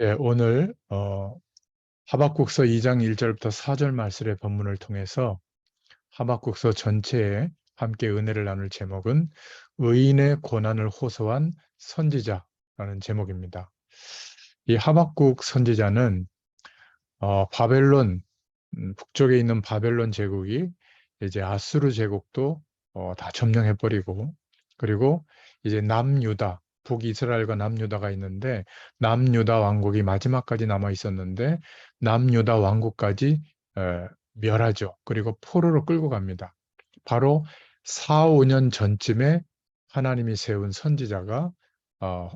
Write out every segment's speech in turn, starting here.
예, 오늘 하박국서 2장 1절부터 4절 말씀의 본문을 통해서 하박국서 전체에 함께 은혜를 나눌 제목은 의인의 고난을 호소한 선지자라는 제목입니다. 이 하박국 선지자는 바벨론 북쪽에 있는 바벨론 제국이 이제 아수르 제국도 다 점령해 버리고, 그리고 이제 남유다, 북이스라엘과 남유다가 있는데, 남유다 왕국이 마지막까지 남아 있었는데 남유다 왕국까지 멸하죠. 그리고 포로로 끌고 갑니다. 바로 4, 5년 전쯤에 하나님이 세운 선지자가 어,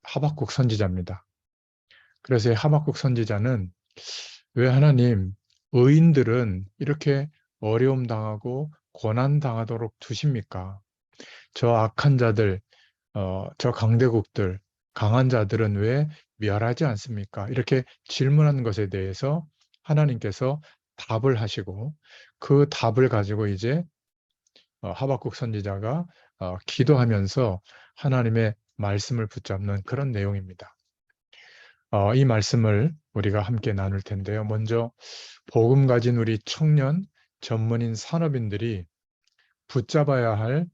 하박국 선지자입니다. 그래서 이 하박국 선지자는, 왜 하나님, 의인들은 이렇게 어려움 당하고 고난 당하도록 두십니까? 저 악한 자들, 저 강대국들, 강한 자들은 왜 멸하지 않습니까? 이렇게 질문하는 것에 대해서 하나님께서 답을 하시고, 그 답을 가지고 이제 하박국 선지자가 기도하면서 하나님의 말씀을 붙잡는 그런 내용입니다. 이 말씀을 우리가 함께 나눌 텐데요. 먼저 복음 가진 우리 청년 전문인 산업인들이 붙잡아야 할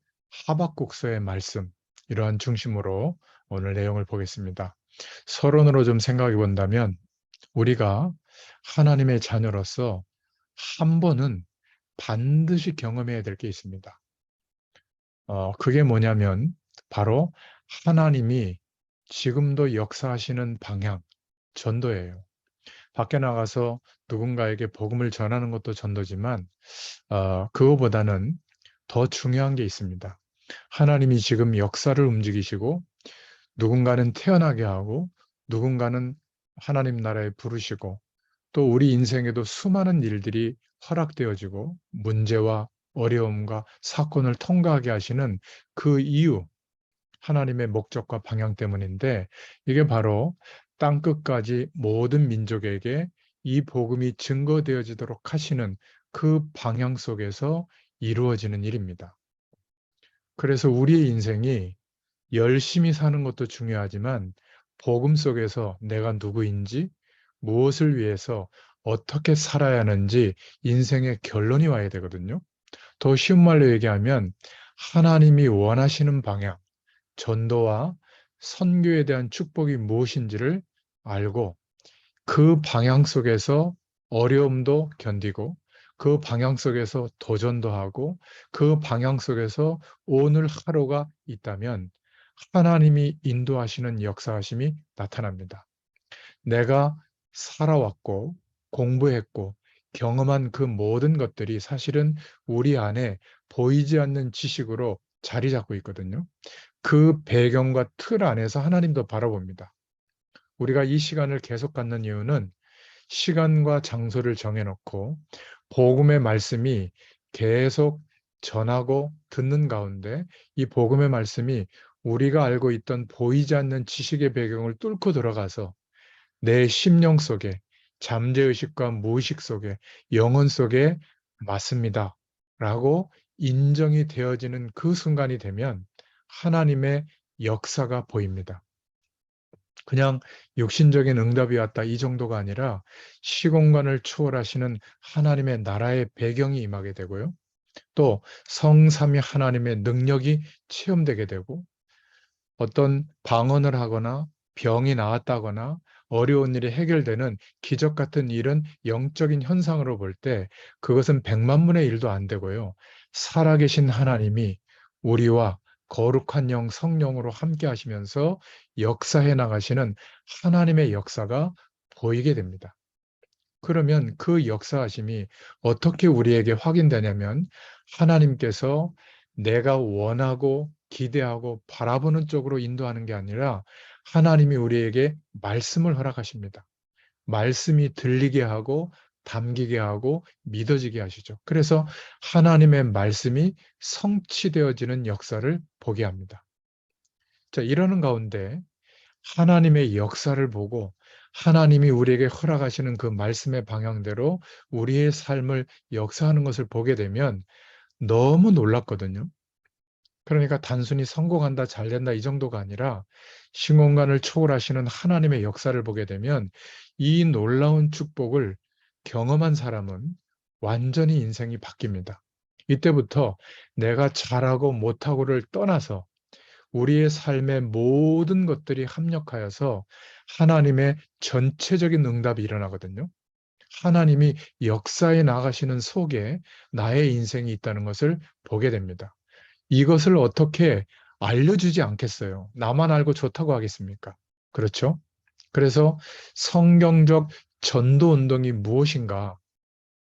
하박국서의 말씀, 이러한 중심으로 오늘 내용을 보겠습니다. 서론으로 좀 생각해 본다면, 우리가 하나님의 자녀로서 한 번은 반드시 경험해야 될 게 있습니다. 그게 뭐냐면 바로 하나님이 지금도 역사하시는 방향, 전도예요. 밖에 나가서 누군가에게 복음을 전하는 것도 전도지만, 그거보다는 더 중요한 게 있습니다. 하나님이 지금 역사를 움직이시고, 누군가는 태어나게 하고, 누군가는 하나님 나라에 부르시고, 또 우리 인생에도 수많은 일들이 허락되어지고, 문제와 어려움과 사건을 통과하게 하시는 그 이유, 하나님의 목적과 방향 때문인데, 이게 바로 땅 끝까지 모든 민족에게 이 복음이 증거되어지도록 하시는 그 방향 속에서 이루어지는 일입니다. 그래서 우리의 인생이 열심히 사는 것도 중요하지만, 복음 속에서 내가 누구인지, 무엇을 위해서 어떻게 살아야 하는지 인생의 결론이 와야 되거든요. 더 쉬운 말로 얘기하면, 하나님이 원하시는 방향, 전도와 선교에 대한 축복이 무엇인지를 알고, 그 방향 속에서 어려움도 견디고, 그 방향 속에서 도전도 하고, 그 방향 속에서 오늘 하루가 있다면 하나님이 인도하시는 역사하심이 나타납니다. 내가 살아왔고 공부했고 경험한 그 모든 것들이 사실은 우리 안에 보이지 않는 지식으로 자리 잡고 있거든요. 그 배경과 틀 안에서 하나님도 바라봅니다. 우리가 이 시간을 계속 갖는 이유는, 시간과 장소를 정해놓고 복음의 말씀이 계속 전하고 듣는 가운데, 이 복음의 말씀이 우리가 알고 있던 보이지 않는 지식의 배경을 뚫고 들어가서 내 심령 속에, 잠재의식과 무의식 속에, 영혼 속에 맞습니다 라고 인정이 되어지는 그 순간이 되면 하나님의 역사가 보입니다. 그냥 육신적인 응답이 왔다, 이 정도가 아니라 시공간을 초월하시는 하나님의 나라의 배경이 임하게 되고요. 또 성삼위 하나님의 능력이 체험되게 되고, 어떤 방언을 하거나 병이 나았다거나 어려운 일이 해결되는 기적 같은 일은 영적인 현상으로 볼 때 그것은 100만 분의 1도 안 되고요. 살아계신 하나님이 우리와 거룩한 영 성령으로 함께 하시면서 역사해 나가시는 하나님의 역사가 보이게 됩니다. 그러면 그 역사하심이 어떻게 우리에게 확인되냐면, 하나님께서 내가 원하고 기대하고 바라보는 쪽으로 인도하는 게 아니라 하나님이 우리에게 말씀을 허락하십니다. 말씀이 들리게 하고 담기게 하고 믿어지게 하시죠. 그래서 하나님의 말씀이 성취되어지는 역사를 보게 합니다. 자, 이러는 가운데 하나님의 역사를 보고 하나님이 우리에게 허락하시는 그 말씀의 방향대로 우리의 삶을 역사하는 것을 보게 되면 너무 놀랍거든요. 그러니까 단순히 성공한다, 잘된다 이 정도가 아니라 시공간을 초월하시는 하나님의 역사를 보게 되면 이 놀라운 축복을 경험한 사람은 완전히 인생이 바뀝니다. 이때부터 내가 잘하고 못하고를 떠나서 우리의 삶의 모든 것들이 합력하여서 하나님의 전체적인 응답이 일어나거든요. 하나님이 역사에 나가시는 속에 나의 인생이 있다는 것을 보게 됩니다. 이것을 어떻게 알려주지 않겠어요? 나만 알고 좋다고 하겠습니까? 그렇죠? 그래서 성경적 전도 운동이 무엇인가?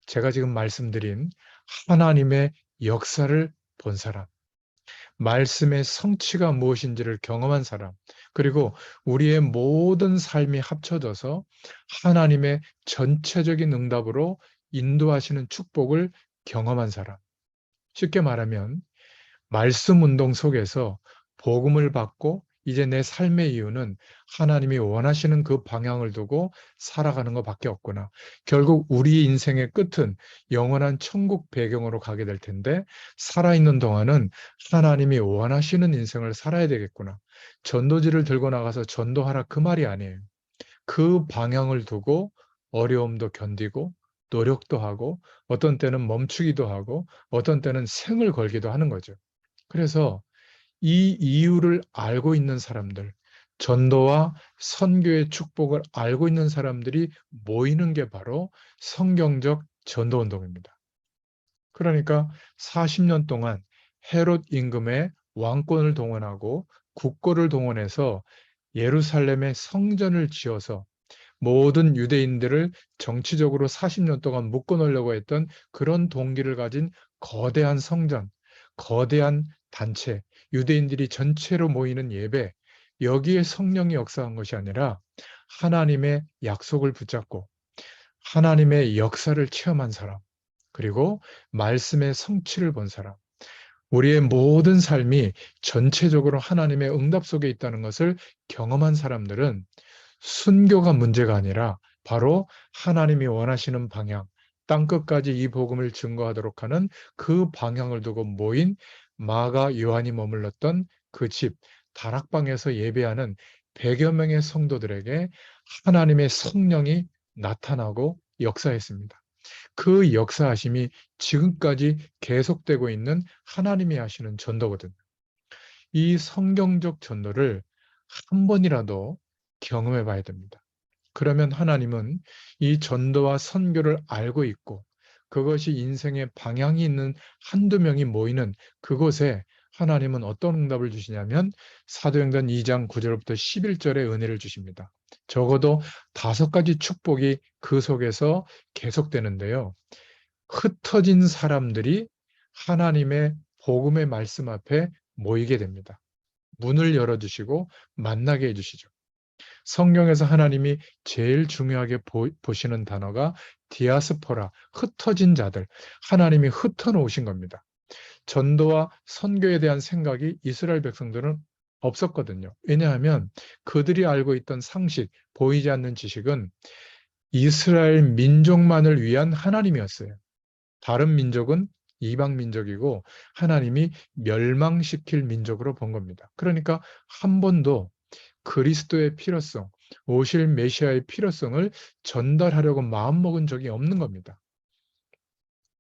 제가 지금 말씀드린 하나님의 역사를 본 사람, 말씀의 성취가 무엇인지를 경험한 사람, 그리고 우리의 모든 삶이 합쳐져서 하나님의 전체적인 응답으로 인도하시는 축복을 경험한 사람. 쉽게 말하면 말씀 운동 속에서 복음을 받고 이제 내 삶의 이유는 하나님이 원하시는 그 방향을 두고 살아가는 것밖에 없구나. 결국 우리 인생의 끝은 영원한 천국 배경으로 가게 될 텐데 살아있는 동안은 하나님이 원하시는 인생을 살아야 되겠구나. 전도지를 들고 나가서 전도하라 그 말이 아니에요. 그 방향을 두고 어려움도 견디고 노력도 하고 어떤 때는 멈추기도 하고 어떤 때는 생을 걸기도 하는 거죠. 그래서 이 이유를 알고 있는 사람들, 전도와 선교의 축복을 알고 있는 사람들이 모이는 게 바로 성경적 전도 운동입니다. 그러니까 40년 동안 헤롯 임금의 왕권을 동원하고 국고를 동원해서 예루살렘에 성전을 지어서 모든 유대인들을 정치적으로 40년 동안 묶어놓으려고 했던 그런 동기를 가진 거대한 성전, 거대한 단체, 유대인들이 전체로 모이는 예배, 여기에 성령이 역사한 것이 아니라 하나님의 약속을 붙잡고 하나님의 역사를 체험한 사람, 그리고 말씀의 성취를 본 사람, 우리의 모든 삶이 전체적으로 하나님의 응답 속에 있다는 것을 경험한 사람들은 순교가 문제가 아니라 바로 하나님이 원하시는 방향, 땅끝까지 이 복음을 증거하도록 하는 그 방향을 두고 모인 마가 요한이 머물렀던 그 집, 다락방에서 예배하는 100여 명의 성도들에게 하나님의 성령이 나타나고 역사했습니다. 그 역사하심이 지금까지 계속되고 있는 하나님이 하시는 전도거든요. 이 성경적 전도를 한 번이라도 경험해 봐야 됩니다. 그러면 하나님은 이 전도와 선교를 알고 있고 그것이 인생의 방향이 있는 한두 명이 모이는 그곳에 하나님은 어떤 응답을 주시냐면 사도행전 2장 9절부터 11절의 은혜를 주십니다. 적어도 5가지 축복이 그 속에서 계속되는데요. 흩어진 사람들이 하나님의 복음의 말씀 앞에 모이게 됩니다. 문을 열어주시고 만나게 해주시죠. 성경에서 하나님이 제일 중요하게 보시는 단어가 디아스포라, 흩어진 자들, 하나님이 흩어놓으신 겁니다. 전도와 선교에 대한 생각이 이스라엘 백성들은 없었거든요. 왜냐하면 그들이 알고 있던 상식, 보이지 않는 지식은 이스라엘 민족만을 위한 하나님이었어요. 다른 민족은 이방 민족이고 하나님이 멸망시킬 민족으로 본 겁니다. 그러니까 한 번도 그리스도의 필요성, 오실 메시아의 필요성을 전달하려고 마음먹은 적이 없는 겁니다.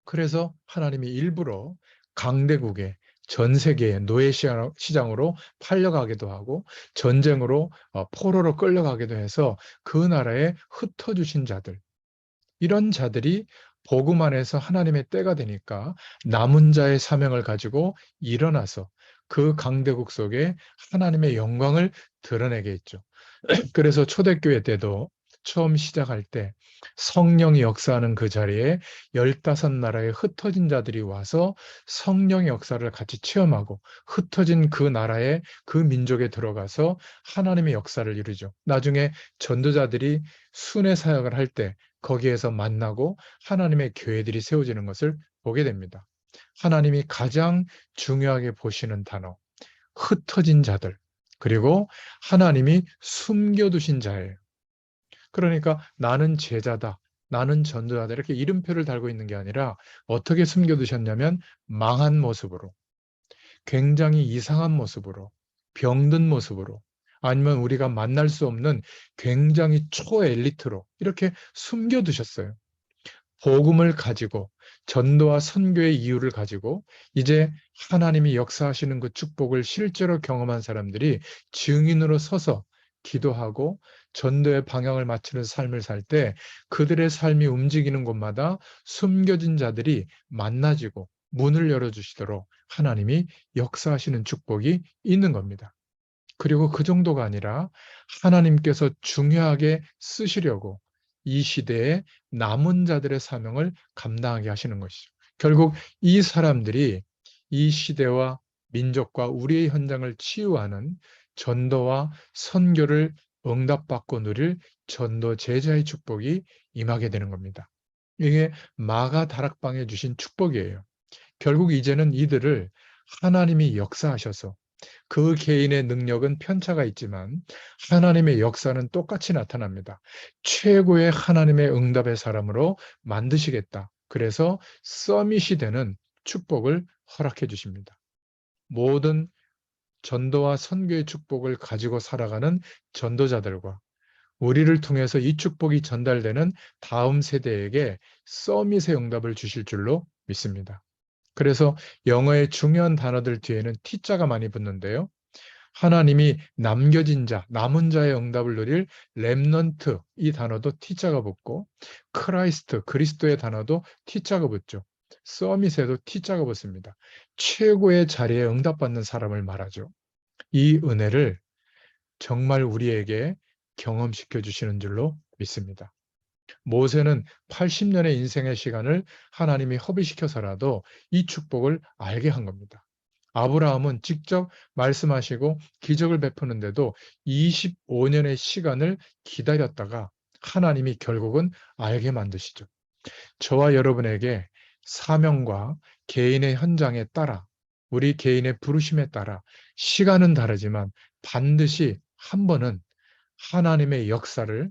그래서 하나님이 일부러 강대국에 전 세계의 노예 시장으로 팔려가기도 하고 전쟁으로 포로로 끌려가기도 해서 그 나라에 흩어주신 자들, 이런 자들이 복음 안에서 하나님의 때가 되니까 남은 자의 사명을 가지고 일어나서 그 강대국 속에 하나님의 영광을 드러내게 했죠. 그래서 초대교회 때도 처음 시작할 때 성령이 역사하는 그 자리에 15나라의 흩어진 자들이 와서 성령의 역사를 같이 체험하고 흩어진 그 나라에 그 민족에 들어가서 하나님의 역사를 이루죠. 나중에 전도자들이 순회 사역을 할 때 거기에서 만나고 하나님의 교회들이 세워지는 것을 보게 됩니다. 하나님이 가장 중요하게 보시는 단어, 흩어진 자들, 그리고 하나님이 숨겨두신 자예요. 그러니까 나는 제자다, 나는 전도자다 이렇게 이름표를 달고 있는 게 아니라 어떻게 숨겨두셨냐면 망한 모습으로 굉장히 이상한 모습으로, 병든 모습으로, 아니면 우리가 만날 수 없는 굉장히 초엘리트로 이렇게 숨겨두셨어요. 복음을 가지고 전도와 선교의 이유를 가지고 이제 하나님이 역사하시는 그 축복을 실제로 경험한 사람들이 증인으로 서서 기도하고 전도의 방향을 맞추는 삶을 살 때 그들의 삶이 움직이는 곳마다 숨겨진 자들이 만나지고 문을 열어주시도록 하나님이 역사하시는 축복이 있는 겁니다. 그리고 그 정도가 아니라 하나님께서 중요하게 쓰시려고 이 시대에 남은 자들의 사명을 감당하게 하시는 것이죠. 결국 이 사람들이 이 시대와 민족과 우리의 현장을 치유하는 전도와 선교를 응답받고 누릴 전도 제자의 축복이 임하게 되는 겁니다. 이게 마가 다락방에 주신 축복이에요. 결국 이제는 이들을 하나님이 역사하셔서 그 개인의 능력은 편차가 있지만 하나님의 역사는 똑같이 나타납니다. 최고의 하나님의 응답의 사람으로 만드시겠다. 그래서 서밋이 되는 축복을 허락해 주십니다. 모든 전도와 선교의 축복을 가지고 살아가는 전도자들과 우리를 통해서 이 축복이 전달되는 다음 세대에게 서밋의 응답을 주실 줄로 믿습니다. 그래서 영어의 중요한 단어들 뒤에는 T자가 많이 붙는데요. 하나님이 남겨진 자, 남은 자의 응답을 누릴 렘넌트 이 단어도 T자가 붙고 크라이스트, 그리스도의 단어도 T자가 붙죠. 서밋에도 T자가 붙습니다. 최고의 자리에 응답받는 사람을 말하죠. 이 은혜를 정말 우리에게 경험시켜 주시는 줄로 믿습니다. 모세는 80년의 인생의 시간을 하나님이 허비시켜서라도 이 축복을 알게 한 겁니다. 아브라함은 직접 말씀하시고 기적을 베푸는데도 25년의 시간을 기다렸다가 하나님이 결국은 알게 만드시죠. 저와 여러분에게 사명과 개인의 현장에 따라 우리 개인의 부르심에 따라 시간은 다르지만 반드시 한 번은 하나님의 역사를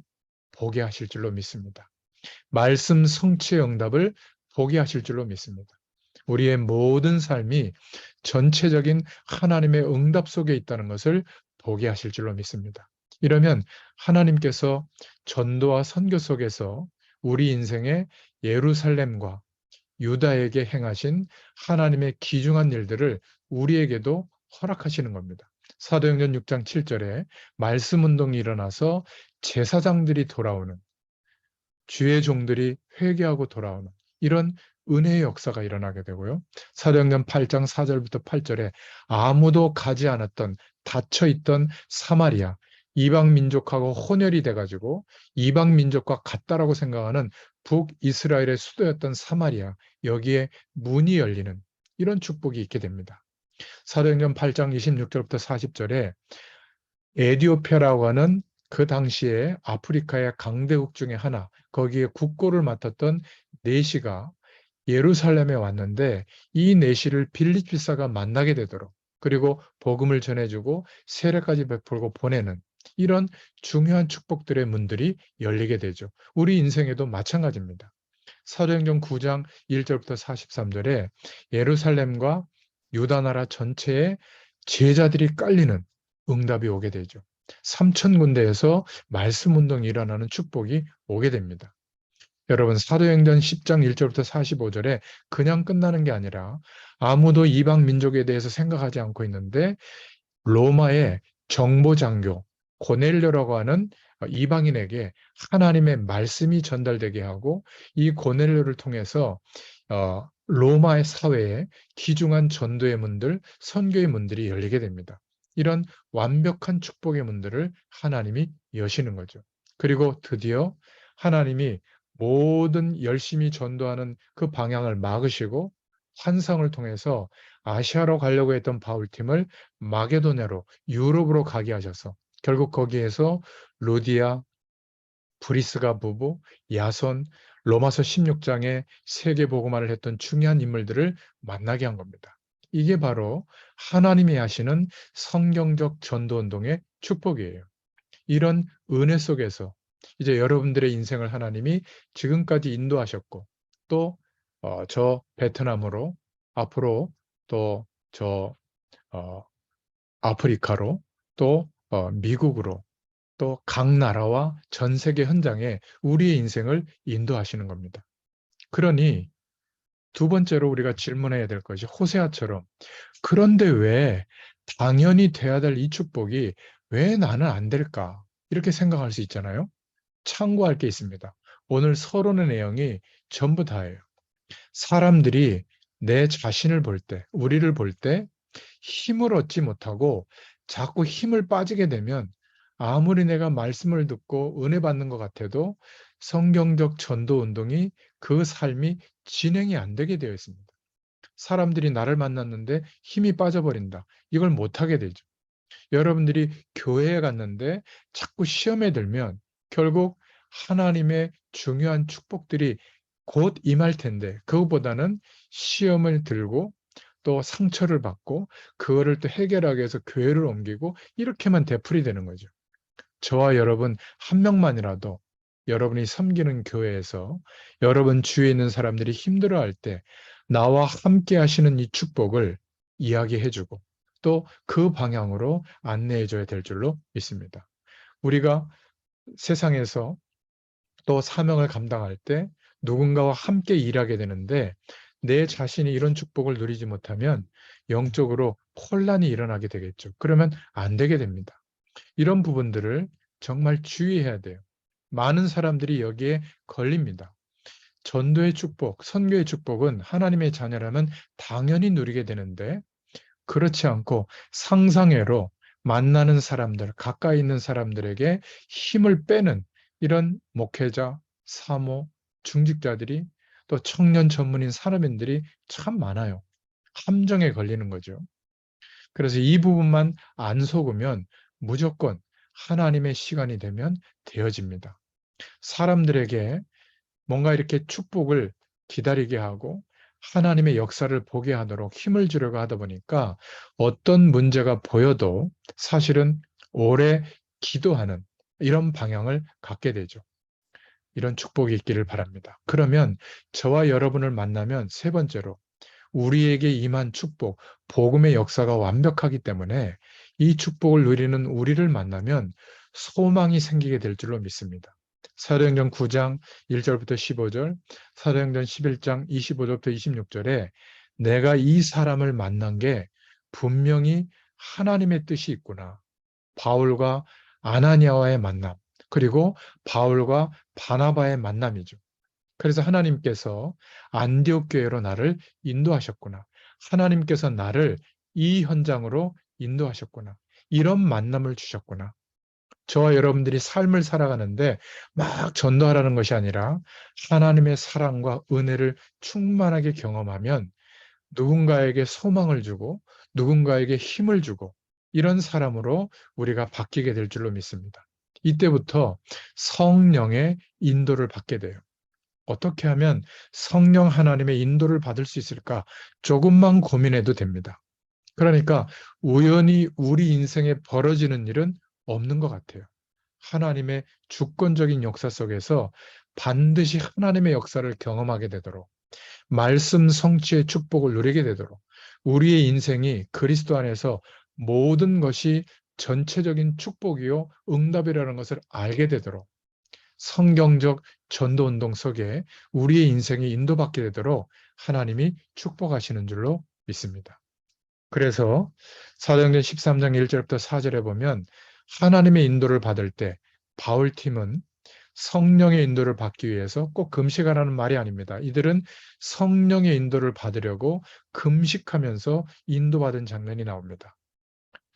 보게 하실 줄로 믿습니다. 말씀 성취의 응답을 보게 하실 줄로 믿습니다. 우리의 모든 삶이 전체적인 하나님의 응답 속에 있다는 것을 보게 하실 줄로 믿습니다. 이러면 하나님께서 전도와 선교 속에서 우리 인생의 예루살렘과 유다에게 행하신 하나님의 귀중한 일들을 우리에게도 허락하시는 겁니다. 사도행전 6장 7절에 말씀 운동이 일어나서 제사장들이 돌아오는 주의 종들이 회개하고 돌아오는 이런 은혜의 역사가 일어나게 되고요. 사도행전 8장 4절부터 8절에 아무도 가지 않았던 닫혀있던 사마리아, 이방 민족하고 혼혈이 돼가지고 이방 민족과 같다라고 생각하는 북이스라엘의 수도였던 사마리아, 여기에 문이 열리는 이런 축복이 있게 됩니다. 사도행전 8장 26절부터 40절에 에디오피아라고 하는 그 당시에 아프리카의 강대국 중에 하나, 거기에 국고를 맡았던 네시가 예루살렘에 왔는데 이 네시를 빌립비사가 만나게 되도록 그리고 복음을 전해주고 세례까지 베풀고 보내는 이런 중요한 축복들의 문들이 열리게 되죠. 우리 인생에도 마찬가지입니다. 사도행전 9장 1절부터 43절에 예루살렘과 유다 나라 전체에 제자들이 깔리는 응답이 오게 되죠. 3천 군데에서 말씀 운동이 일어나는 축복이 오게 됩니다. 여러분 사도행전 10장 1절부터 45절에 그냥 끝나는 게 아니라 아무도 이방 민족에 대해서 생각하지 않고 있는데 로마의 정보장교 고넬료라고 하는 이방인에게 하나님의 말씀이 전달되게 하고 이 고넬료를 통해서 로마의 사회에 귀중한 전도의 문들, 선교의 문들이 열리게 됩니다. 이런 완벽한 축복의 문들을 하나님이 여시는 거죠. 그리고 드디어 하나님이 모든 열심히 전도하는 그 방향을 막으시고 환상을 통해서 아시아로 가려고 했던 바울팀을 마게도냐로 유럽으로 가게 하셔서 결국 거기에서 루디아, 브리스가 부부, 야손, 로마서 16장에 세계 복음화를 했던 중요한 인물들을 만나게 한 겁니다. 이게 바로 하나님이 하시는 성경적 전도 운동의 축복이에요. 이런 은혜 속에서 이제 여러분들의 인생을 하나님이 지금까지 인도하셨고 또 저 베트남으로 앞으로 또 저 어, 아프리카로 또 미국으로 또 각 나라와 전 세계 현장에 우리의 인생을 인도하시는 겁니다. 그러니 두 번째로 우리가 질문해야 될 것이 호세아처럼 그런데 왜 당연히 돼야 될 이 축복이 왜 나는 안 될까? 이렇게 생각할 수 있잖아요. 참고할 게 있습니다. 오늘 서론의 내용이 전부 다예요. 사람들이 내 자신을 볼 때, 우리를 볼 때 힘을 얻지 못하고 자꾸 힘을 빠지게 되면 아무리 내가 말씀을 듣고 은혜 받는 것 같아도 성경적 전도 운동이 그 삶이 진행이 안 되게 되어 있습니다. 사람들이 나를 만났는데 힘이 빠져버린다. 이걸 못하게 되죠. 여러분들이 교회에 갔는데 자꾸 시험에 들면 결국 하나님의 중요한 축복들이 곧 임할 텐데 그것보다는 시험을 들고 또 상처를 받고 그거를 또 해결하기 위해서 교회를 옮기고 이렇게만 되풀이되는 거죠. 저와 여러분 한 명만이라도 여러분이 섬기는 교회에서 여러분 주위에 있는 사람들이 힘들어할 때 나와 함께 하시는 이 축복을 이야기해주고 또 그 방향으로 안내해줘야 될 줄로 믿습니다. 우리가 세상에서 또 사명을 감당할 때 누군가와 함께 일하게 되는데 내 자신이 이런 축복을 누리지 못하면 영적으로 혼란이 일어나게 되겠죠. 그러면 안 되게 됩니다. 이런 부분들을 정말 주의해야 돼요. 많은 사람들이 여기에 걸립니다. 전도의 축복, 선교의 축복은 하나님의 자녀라면 당연히 누리게 되는데 그렇지 않고 상상외로 만나는 사람들, 가까이 있는 사람들에게 힘을 빼는 이런 목회자, 사모, 중직자들이 또 청년 전문인 산업인들이 참 많아요. 함정에 걸리는 거죠. 그래서 이 부분만 안 속으면 무조건 하나님의 시간이 되면 되어집니다. 사람들에게 뭔가 이렇게 축복을 기다리게 하고 하나님의 역사를 보게 하도록 힘을 주려고 하다 보니까 어떤 문제가 보여도 사실은 오래 기도하는 이런 방향을 갖게 되죠. 이런 축복이 있기를 바랍니다. 그러면 저와 여러분을 만나면 세 번째로 우리에게 임한 축복, 복음의 역사가 완벽하기 때문에 이 축복을 누리는 우리를 만나면 소망이 생기게 될 줄로 믿습니다. 사도행전 9장 1절부터 15절, 사도행전 11장 25절부터 26절에 내가 이 사람을 만난 게 분명히 하나님의 뜻이 있구나. 바울과 아나니아와의 만남, 그리고 바울과 바나바의 만남이죠. 그래서 하나님께서 안디옥 교회로 나를 인도하셨구나. 하나님께서 나를 이 현장으로 인도하셨구나. 이런 만남을 주셨구나. 저와 여러분들이 삶을 살아가는데 막 전도하라는 것이 아니라 하나님의 사랑과 은혜를 충만하게 경험하면 누군가에게 소망을 주고 누군가에게 힘을 주고 이런 사람으로 우리가 바뀌게 될 줄로 믿습니다. 이때부터 성령의 인도를 받게 돼요. 어떻게 하면 성령 하나님의 인도를 받을 수 있을까? 조금만 고민해도 됩니다. 그러니까 우연히 우리 인생에 벌어지는 일은 없는 것 같아요. 하나님의 주권적인 역사 속에서 반드시 하나님의 역사를 경험하게 되도록 말씀 성취의 축복을 누리게 되도록 우리의 인생이 그리스도 안에서 모든 것이 전체적인 축복이요 응답이라는 것을 알게 되도록 성경적 전도운동 속에 우리의 인생이 인도받게 되도록 하나님이 축복하시는 줄로 믿습니다. 그래서 사도행전 13장 1절부터 4절에 보면 하나님의 인도를 받을 때 바울팀은 성령의 인도를 받기 위해서 꼭 금식하라는 말이 아닙니다. 이들은 성령의 인도를 받으려고 금식하면서 인도받은 장면이 나옵니다.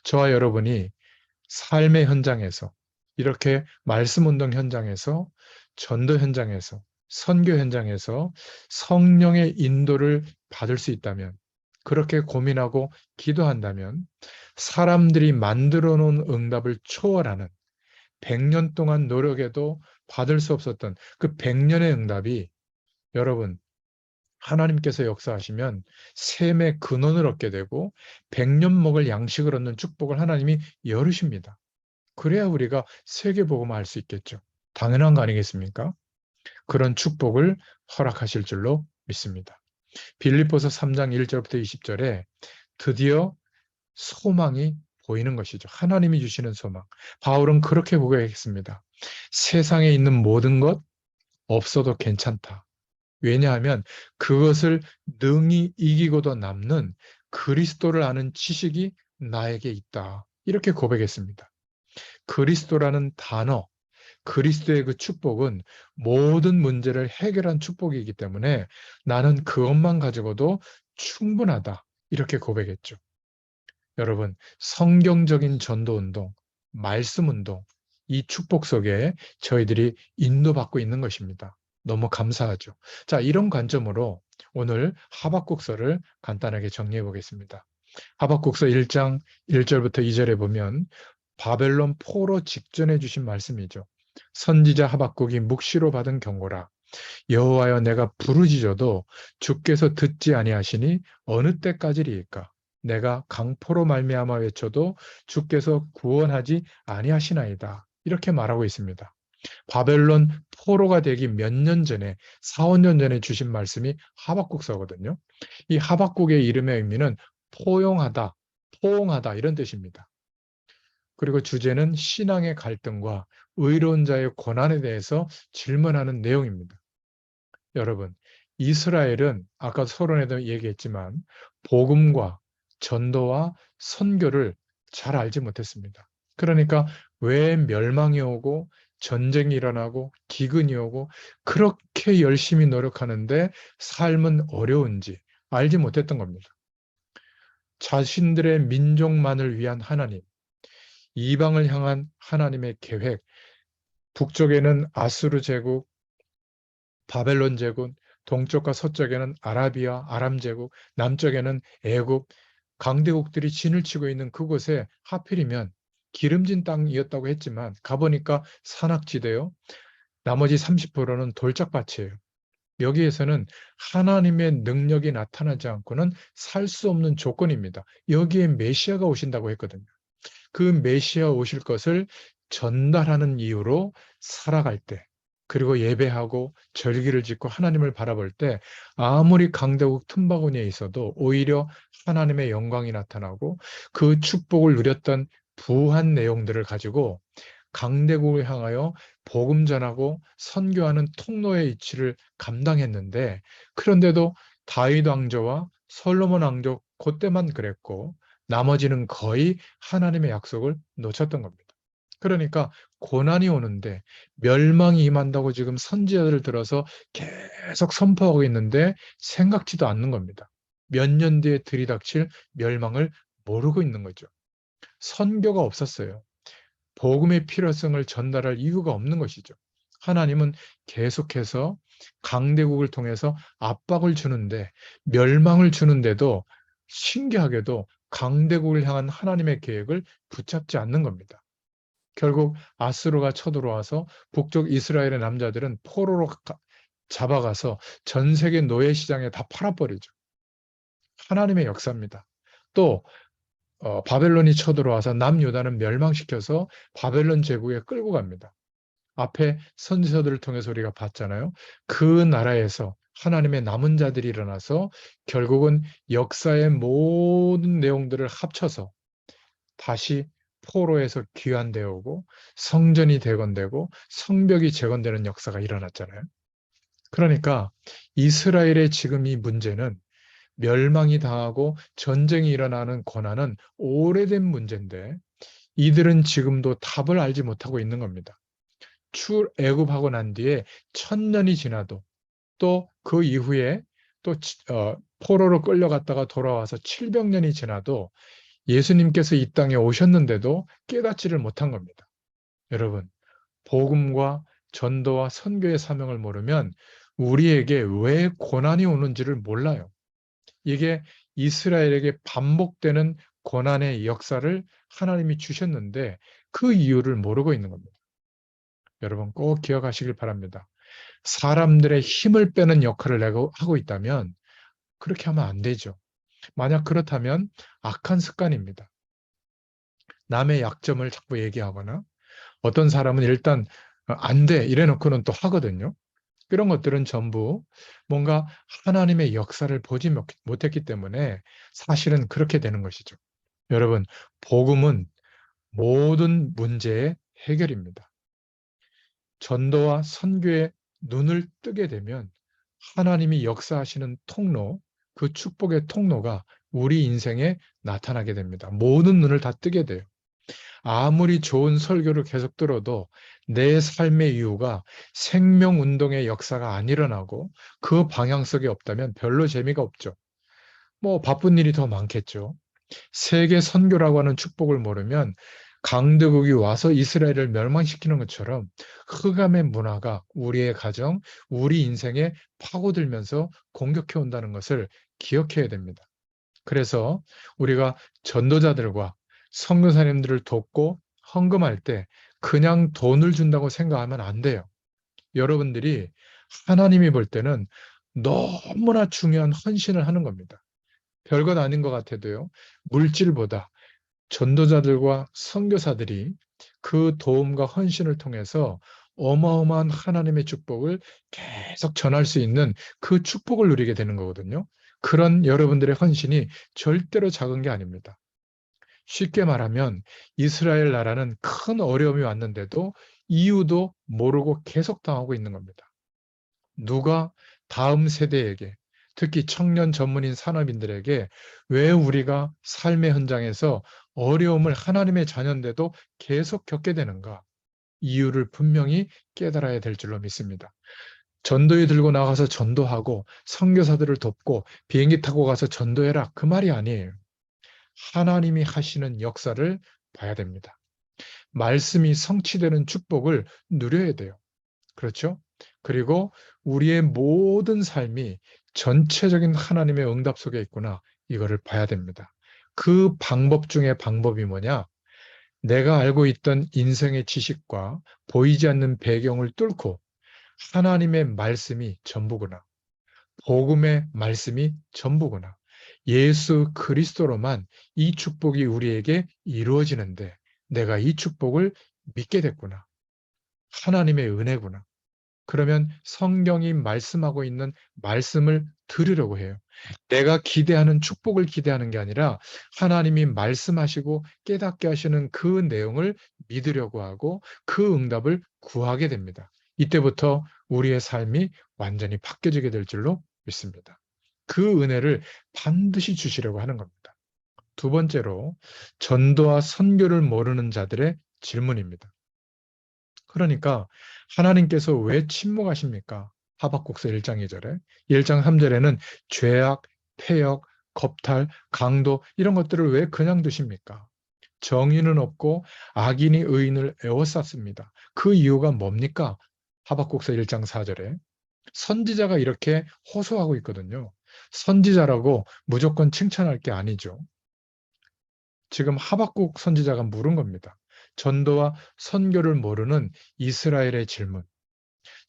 저와 여러분이 삶의 현장에서 이렇게 말씀 운동 현장에서 전도 현장에서 선교 현장에서 성령의 인도를 받을 수 있다면 그렇게 고민하고 기도한다면 사람들이 만들어 놓은 응답을 초월하는 100년 동안 노력해도 받을 수 없었던 그 100년의 응답이 여러분 하나님께서 역사하시면 샘의 근원을 얻게 되고 100년 먹을 양식을 얻는 축복을 하나님이 열으십니다. 그래야 우리가 세계복음을 할 수 있겠죠. 당연한 거 아니겠습니까? 그런 축복을 허락하실 줄로 믿습니다. 빌립보서 3장 1절부터 20절에 드디어 소망이 보이는 것이죠. 하나님이 주시는 소망. 바울은 그렇게 고백했습니다. 세상에 있는 모든 것 없어도 괜찮다. 왜냐하면 그것을 능히 이기고도 남는 그리스도를 아는 지식이 나에게 있다. 이렇게 고백했습니다. 그리스도라는 단어, 그리스도의 그 축복은 모든 문제를 해결한 축복이기 때문에 나는 그것만 가지고도 충분하다. 이렇게 고백했죠. 여러분, 성경적인 전도 운동, 말씀 운동, 이 축복 속에 저희들이 인도받고 있는 것입니다. 너무 감사하죠. 자, 이런 관점으로 오늘 하박국서를 간단하게 정리해 보겠습니다. 하박국서 1장 1절부터 2절에 보면 바벨론 포로 직전에 주신 말씀이죠. 선지자 하박국이 묵시로 받은 경고라. 여호와여, 내가 부르짖어도 주께서 듣지 아니하시니 어느 때까지리이까? 내가 강포로 말미암아 외쳐도 주께서 구원하지 아니하시나이다. 이렇게 말하고 있습니다. 바벨론 포로가 되기 몇 년 전에, 4, 5년 전에 주신 말씀이 하박국서거든요. 이 하박국의 이름의 의미는 포용하다, 포옹하다 이런 뜻입니다. 그리고 주제는 신앙의 갈등과 의로운 자의 고난에 대해서 질문하는 내용입니다. 여러분, 이스라엘은 아까 서론에도 얘기했지만 복음과 전도와 선교를 잘 알지 못했습니다. 그러니까 왜 멸망이 오고 전쟁이 일어나고 기근이 오고 그렇게 열심히 노력하는데 삶은 어려운지 알지 못했던 겁니다. 자신들의 민족만을 위한 하나님, 이방을 향한 하나님의 계획, 북쪽에는 아수르 제국, 바벨론 제국, 동쪽과 서쪽에는 아라비아, 아람 제국, 남쪽에는 애굽, 강대국들이 진을 치고 있는 그곳에 하필이면 기름진 땅이었다고 했지만 가보니까 산악지대요. 나머지 30%는 돌짝밭이에요. 여기에서는 하나님의 능력이 나타나지 않고는 살 수 없는 조건입니다. 여기에 메시아가 오신다고 했거든요. 그 메시아 오실 것을 전달하는 이유로 살아갈 때, 그리고 예배하고 절기를 짓고 하나님을 바라볼 때 아무리 강대국 틈바구니에 있어도 오히려 하나님의 영광이 나타나고 그 축복을 누렸던 부한 내용들을 가지고 강대국을 향하여 복음 전하고 선교하는 통로의 위치를 감당했는데, 그런데도 다윗 왕조와 솔로몬 왕조 그때만 그랬고 나머지는 거의 하나님의 약속을 놓쳤던 겁니다. 그러니까 고난이 오는데 멸망이 임한다고 지금 선지자들을 들어서 계속 선포하고 있는데 생각지도 않는 겁니다. 몇 년 뒤에 들이닥칠 멸망을 모르고 있는 거죠. 선교가 없었어요. 복음의 필요성을 전달할 이유가 없는 것이죠. 하나님은 계속해서 강대국을 통해서 압박을 주는데, 멸망을 주는데도 신기하게도 강대국을 향한 하나님의 계획을 붙잡지 않는 겁니다. 결국 아수르가 쳐들어와서 북쪽 이스라엘의 남자들은 포로로 잡아가서 전 세계 노예 시장에 다 팔아버리죠. 하나님의 역사입니다. 또 바벨론이 쳐들어와서 남유다는 멸망시켜서 바벨론 제국에 끌고 갑니다. 앞에 선지서들을 통해서 우리가 봤잖아요. 그 나라에서 하나님의 남은 자들이 일어나서 결국은 역사의 모든 내용들을 합쳐서 다시 포로에서 귀환되어 오고 성전이 대건되고 성벽이 재건되는 역사가 일어났잖아요. 그러니까 이스라엘의 지금 이 문제는 멸망이 당하고 전쟁이 일어나는 고난은 오래된 문제인데 이들은 지금도 답을 알지 못하고 있는 겁니다. 출애굽하고 난 뒤에 1000년이 지나도 또 그 이후에 또 포로로 끌려갔다가 돌아와서 700년이 지나도 예수님께서 이 땅에 오셨는데도 깨닫지를 못한 겁니다. 여러분, 복음과 전도와 선교의 사명을 모르면 우리에게 왜 고난이 오는지를 몰라요. 이게 이스라엘에게 반복되는 고난의 역사를 하나님이 주셨는데 그 이유를 모르고 있는 겁니다. 여러분 꼭 기억하시길 바랍니다. 사람들의 힘을 빼는 역할을 내가 하고 있다면 그렇게 하면 안 되죠. 만약 그렇다면 악한 습관입니다. 남의 약점을 자꾸 얘기하거나 어떤 사람은 일단 안 돼 이래 놓고는 또 하거든요. 그런 것들은 전부 뭔가 하나님의 역사를 보지 못했기 때문에 사실은 그렇게 되는 것이죠. 여러분, 복음은 모든 문제의 해결입니다. 전도와 선교에 눈을 뜨게 되면 하나님이 역사하시는 통로, 그 축복의 통로가 우리 인생에 나타나게 됩니다. 모든 눈을 다 뜨게 돼요. 아무리 좋은 설교를 계속 들어도 내 삶의 이유가 생명운동의 역사가 안 일어나고 그 방향성이 없다면 별로 재미가 없죠. 뭐 바쁜 일이 더 많겠죠. 세계 선교라고 하는 축복을 모르면 강대국이 와서 이스라엘을 멸망시키는 것처럼 흑암의 문화가 우리의 가정, 우리 인생에 파고들면서 공격해 온다는 것을 기억해야 됩니다. 그래서 우리가 전도자들과 선교사님들을 돕고 헌금할 때 그냥 돈을 준다고 생각하면 안 돼요. 여러분들이 하나님이 볼 때는 너무나 중요한 헌신을 하는 겁니다. 별것 아닌 것 같아도요. 물질보다 전도자들과 선교사들이 그 도움과 헌신을 통해서 어마어마한 하나님의 축복을 계속 전할 수 있는 그 축복을 누리게 되는 거거든요. 그런 여러분들의 헌신이 절대로 작은 게 아닙니다. 쉽게 말하면 이스라엘 나라는 큰 어려움이 왔는데도 이유도 모르고 계속 당하고 있는 겁니다. 누가 다음 세대에게, 특히 청년 전문인 산업인들에게 왜 우리가 삶의 현장에서 어려움을 하나님의 자녀인데도 계속 겪게 되는가? 이유를 분명히 깨달아야 될 줄로 믿습니다. 전도에 들고 나가서 전도하고 선교사들을 돕고 비행기 타고 가서 전도해라. 그 말이 아니에요. 하나님이 하시는 역사를 봐야 됩니다. 말씀이 성취되는 축복을 누려야 돼요. 그렇죠? 그리고 우리의 모든 삶이 전체적인 하나님의 응답 속에 있구나. 이거를 봐야 됩니다. 그 방법 중에 방법이 뭐냐? 내가 알고 있던 인생의 지식과 보이지 않는 배경을 뚫고 하나님의 말씀이 전부구나. 복음의 말씀이 전부구나. 예수 그리스도로만 이 축복이 우리에게 이루어지는데 내가 이 축복을 믿게 됐구나. 하나님의 은혜구나. 그러면 성경이 말씀하고 있는 말씀을 들으려고 해요. 내가 기대하는 축복을 기대하는 게 아니라 하나님이 말씀하시고 깨닫게 하시는 그 내용을 믿으려고 하고 그 응답을 구하게 됩니다. 이때부터 우리의 삶이 완전히 바뀌어지게 될 줄로 믿습니다. 그 은혜를 반드시 주시려고 하는 겁니다. 두 번째로 전도와 선교를 모르는 자들의 질문입니다. 그러니까 하나님께서 왜 침묵하십니까? 하박국서 1장 2절에 1장 3절에는 죄악, 폐역, 겁탈, 강도 이런 것들을 왜 그냥 두십니까? 정의는 없고 악인이 의인을 에워쌌습니다. 그 이유가 뭡니까? 하박국서 1장 4절에 선지자가 이렇게 호소하고 있거든요. 선지자라고 무조건 칭찬할 게 아니죠. 지금 하박국 선지자가 물은 겁니다. 전도와 선교를 모르는 이스라엘의 질문,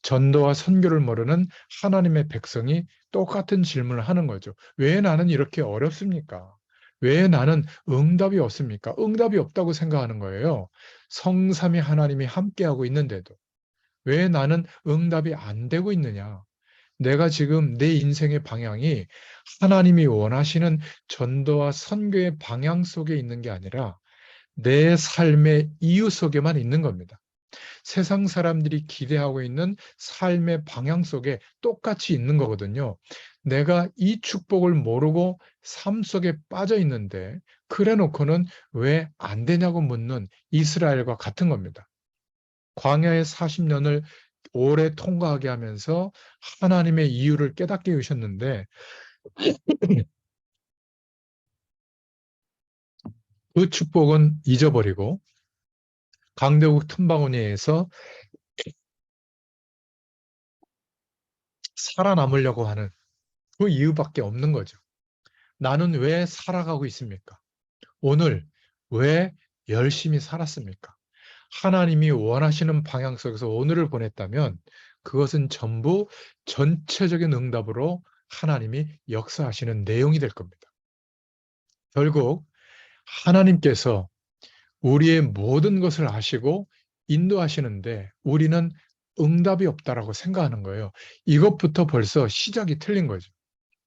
전도와 선교를 모르는 하나님의 백성이 똑같은 질문을 하는 거죠. 왜 나는 이렇게 어렵습니까? 왜 나는 응답이 없습니까? 응답이 없다고 생각하는 거예요. 성삼위 하나님이 함께하고 있는데도. 왜 나는 응답이 안 되고 있느냐? 내가 지금 내 인생의 방향이 하나님이 원하시는 전도와 선교의 방향 속에 있는 게 아니라 내 삶의 이유 속에만 있는 겁니다. 세상 사람들이 기대하고 있는 삶의 방향 속에 똑같이 있는 거거든요. 내가 이 축복을 모르고 삶 속에 빠져 있는데 그래 놓고는 왜 안 되냐고 묻는 이스라엘과 같은 겁니다. 광야의 40년을 오래 통과하게 하면서 하나님의 이유를 깨닫게 해주셨는데 그 축복은 잊어버리고 강대국 틈바구니에서 살아남으려고 하는 그 이유밖에 없는 거죠. 나는 왜 살아가고 있습니까? 오늘 왜 열심히 살았습니까? 하나님이 원하시는 방향 속에서 오늘을 보냈다면 그것은 전부 전체적인 응답으로 하나님이 역사하시는 내용이 될 겁니다. 결국 하나님께서 우리의 모든 것을 아시고 인도하시는데 우리는 응답이 없다라고 생각하는 거예요. 이것부터 벌써 시작이 틀린 거죠.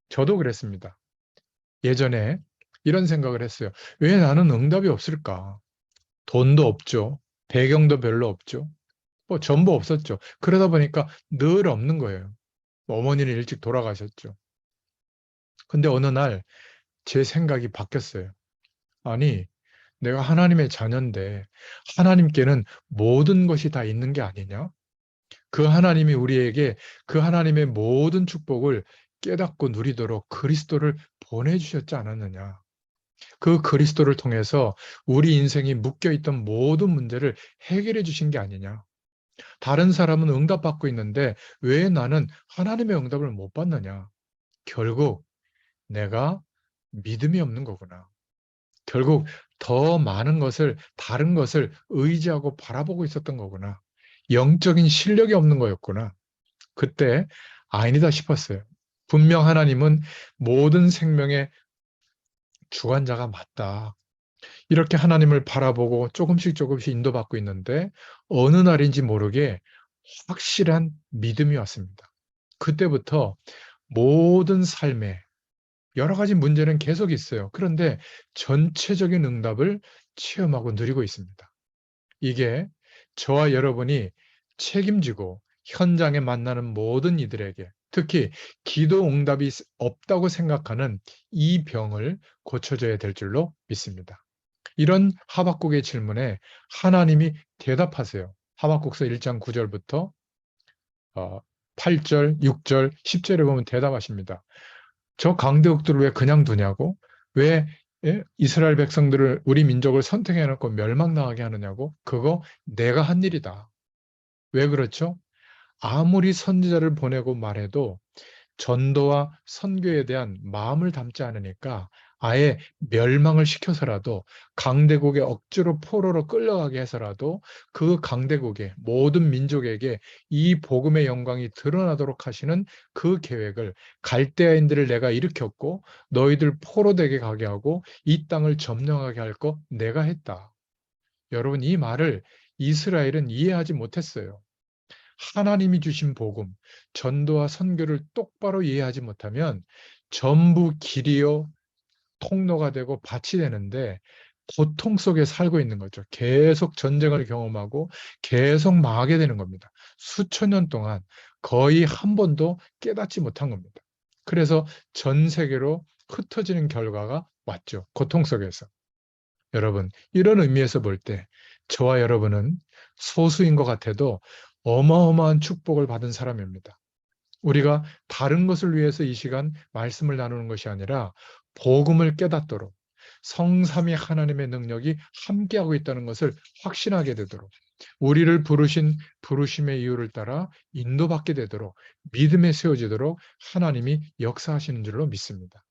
저도 그랬습니다. 예전에 이런 생각을 했어요. 왜 나는 응답이 없을까? 돈도 없죠. 배경도 별로 없죠. 뭐 전부 없었죠. 그러다 보니까 늘 없는 거예요. 어머니는 일찍 돌아가셨죠. 근데 어느 날 제 생각이 바뀌었어요. 아니, 내가 하나님의 자녀인데 하나님께는 모든 것이 다 있는 게 아니냐? 그 하나님이 우리에게 그 하나님의 모든 축복을 깨닫고 누리도록 그리스도를 보내주셨지 않았느냐? 그 그리스도를 통해서 우리 인생이 묶여있던 모든 문제를 해결해 주신 게 아니냐? 다른 사람은 응답받고 있는데 왜 나는 하나님의 응답을 못 받느냐? 결국 내가 믿음이 없는 거구나. 결국 더 많은 것을, 다른 것을 의지하고 바라보고 있었던 거구나. 영적인 실력이 없는 거였구나. 그때 아니다 싶었어요. 분명 하나님은 모든 생명의 주관자가 맞다. 이렇게 하나님을 바라보고 조금씩 조금씩 인도받고 있는데 어느 날인지 모르게 확실한 믿음이 왔습니다. 그때부터 모든 삶에 여러 가지 문제는 계속 있어요. 그런데 전체적인 응답을 체험하고 누리고 있습니다. 이게 저와 여러분이 책임지고 현장에 만나는 모든 이들에게 특히 기도 응답이 없다고 생각하는 이 병을 고쳐줘야 될 줄로 믿습니다. 이런 하박국의 질문에 하나님이 대답하세요. 하박국서 1장 9절부터 8절, 6절, 10절에 보면 대답하십니다. 저 강대국들을 왜 그냥 두냐고? 왜 이스라엘 백성들을 우리 민족을 선택해놓고 멸망당하게 하느냐고? 그거 내가 한 일이다. 왜 그렇죠? 아무리 선지자를 보내고 말해도 전도와 선교에 대한 마음을 담지 않으니까 아예 멸망을 시켜서라도 강대국에 억지로 포로로 끌려가게 해서라도 그 강대국의 모든 민족에게 이 복음의 영광이 드러나도록 하시는 그 계획을 갈대아인들을 내가 일으켰고 너희들 포로되게 가게 하고 이 땅을 점령하게 할 거 내가 했다. 여러분 이 말을 이스라엘은 이해하지 못했어요. 하나님이 주신 복음, 전도와 선교를 똑바로 이해하지 못하면 전부 길이요, 통로가 되고 밭이 되는데 고통 속에 살고 있는 거죠. 계속 전쟁을 경험하고 계속 망하게 되는 겁니다. 수천 년 동안 거의 한 번도 깨닫지 못한 겁니다. 그래서 전 세계로 흩어지는 결과가 왔죠. 고통 속에서. 여러분, 이런 의미에서 볼 때 저와 여러분은 소수인 것 같아도 어마어마한 축복을 받은 사람입니다. 우리가 다른 것을 위해서 이 시간 말씀을 나누는 것이 아니라 복음을 깨닫도록 성삼위 하나님의 능력이 함께하고 있다는 것을 확신하게 되도록 우리를 부르신 부르심의 이유를 따라 인도받게 되도록 믿음에 세워지도록 하나님이 역사하시는 줄로 믿습니다.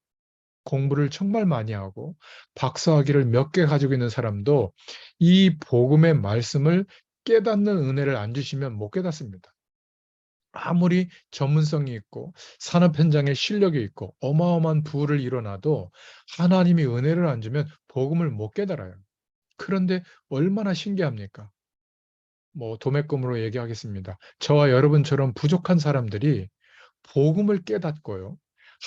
공부를 정말 많이 하고 박사학위를 몇 개 가지고 있는 사람도 이 복음의 말씀을 깨닫는 은혜를 안 주시면 못 깨닫습니다. 아무리 전문성이 있고 산업 현장에 실력이 있고 어마어마한 부를 일어나도 하나님이 은혜를 안 주면 복음을 못 깨달아요. 그런데 얼마나 신기합니까? 뭐 도매금으로 얘기하겠습니다. 저와 여러분처럼 부족한 사람들이 복음을 깨닫고요.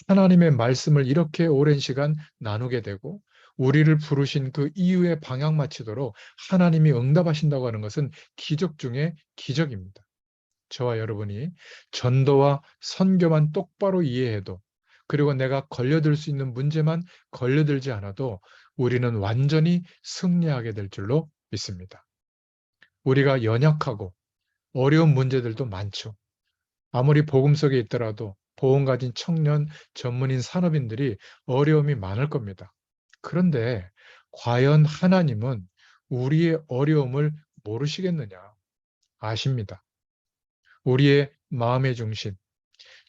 하나님의 말씀을 이렇게 오랜 시간 나누게 되고 우리를 부르신 그 이유에 방향 맞추도록 하나님이 응답하신다고 하는 것은 기적 중에 기적입니다. 저와 여러분이 전도와 선교만 똑바로 이해해도 그리고 내가 걸려들 수 있는 문제만 걸려들지 않아도 우리는 완전히 승리하게 될 줄로 믿습니다. 우리가 연약하고 어려운 문제들도 많죠. 아무리 복음 속에 있더라도 보험 가진 청년, 전문인 산업인들이 어려움이 많을 겁니다. 그런데 과연 하나님은 우리의 어려움을 모르시겠느냐? 아십니다. 우리의 마음의 중심,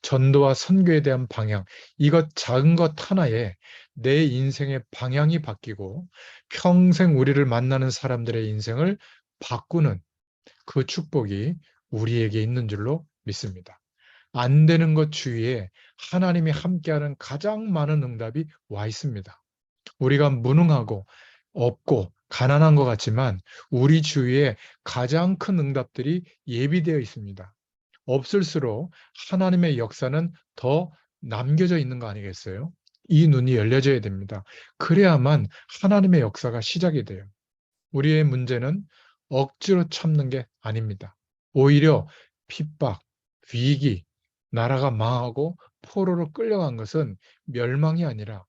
전도와 선교에 대한 방향, 이것 작은 것 하나에 내 인생의 방향이 바뀌고 평생 우리를 만나는 사람들의 인생을 바꾸는 그 축복이 우리에게 있는 줄로 믿습니다. 안 되는 것 주위에 하나님이 함께하는 가장 많은 응답이 와 있습니다. 우리가 무능하고 없고 가난한 것 같지만 우리 주위에 가장 큰 응답들이 예비되어 있습니다. 없을수록 하나님의 역사는 더 남겨져 있는 거 아니겠어요? 이 눈이 열려져야 됩니다. 그래야만 하나님의 역사가 시작이 돼요. 우리의 문제는 억지로 참는 게 아닙니다. 오히려 핍박, 위기, 나라가 망하고 포로로 끌려간 것은 멸망이 아니라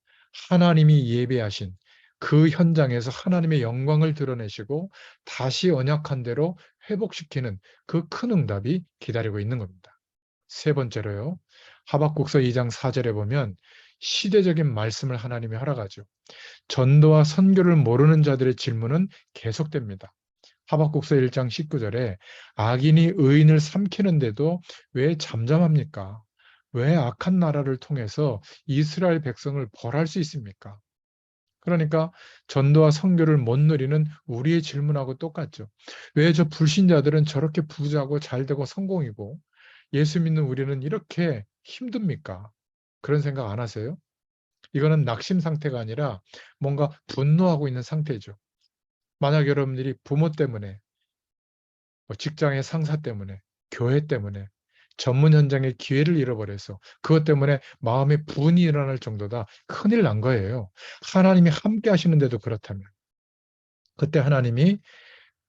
하나님이 예배하신 그 현장에서 하나님의 영광을 드러내시고 다시 언약한 대로 회복시키는 그 큰 응답이 기다리고 있는 겁니다. 세 번째로요. 하박국서 2장 4절에 보면 시대적인 말씀을 하나님이 허락하죠. 전도와 선교를 모르는 자들의 질문은 계속됩니다. 하박국서 1장 19절에 악인이 의인을 삼키는데도 왜 잠잠합니까? 왜 악한 나라를 통해서 이스라엘 백성을 벌할 수 있습니까? 그러니까 전도와 선교를 못 누리는 우리의 질문하고 똑같죠. 왜 저 불신자들은 저렇게 부자고 잘되고 성공이고 예수 믿는 우리는 이렇게 힘듭니까? 그런 생각 안 하세요? 이거는 낙심 상태가 아니라 뭔가 분노하고 있는 상태죠. 만약 여러분들이 부모 때문에, 뭐 직장의 상사 때문에, 교회 때문에, 전문 현장의 기회를 잃어버려서 그것 때문에 마음에 분이 일어날 정도다. 큰일 난 거예요. 하나님이 함께 하시는데도 그렇다면. 그때 하나님이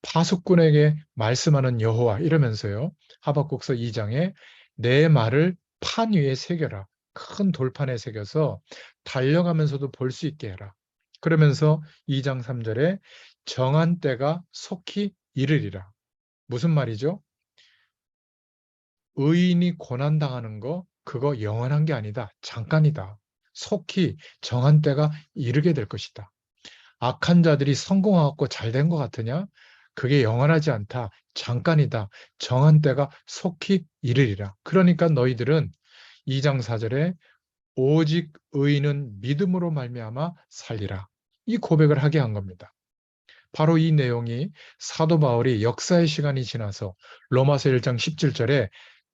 파수꾼에게 말씀하는 여호와 이러면서요. 하박국서 2장에 내 말을 판 위에 새겨라. 큰 돌판에 새겨서 달려가면서도 볼 수 있게 해라. 그러면서 2장 3절에 정한 때가 속히 이르리라. 무슨 말이죠? 의인이 고난당하는 거 그거 영원한 게 아니다. 잠깐이다. 속히 정한 때가 이르게 될 것이다. 악한 자들이 성공하고 잘 된 것 같으냐? 그게 영원하지 않다. 잠깐이다. 정한 때가 속히 이르리라. 그러니까 너희들은 2장 4절에 오직 의인은 믿음으로 말미암아 살리라. 이 고백을 하게 한 겁니다. 바로 이 내용이 사도 바울이 역사의 시간이 지나서 로마서 1장 17절에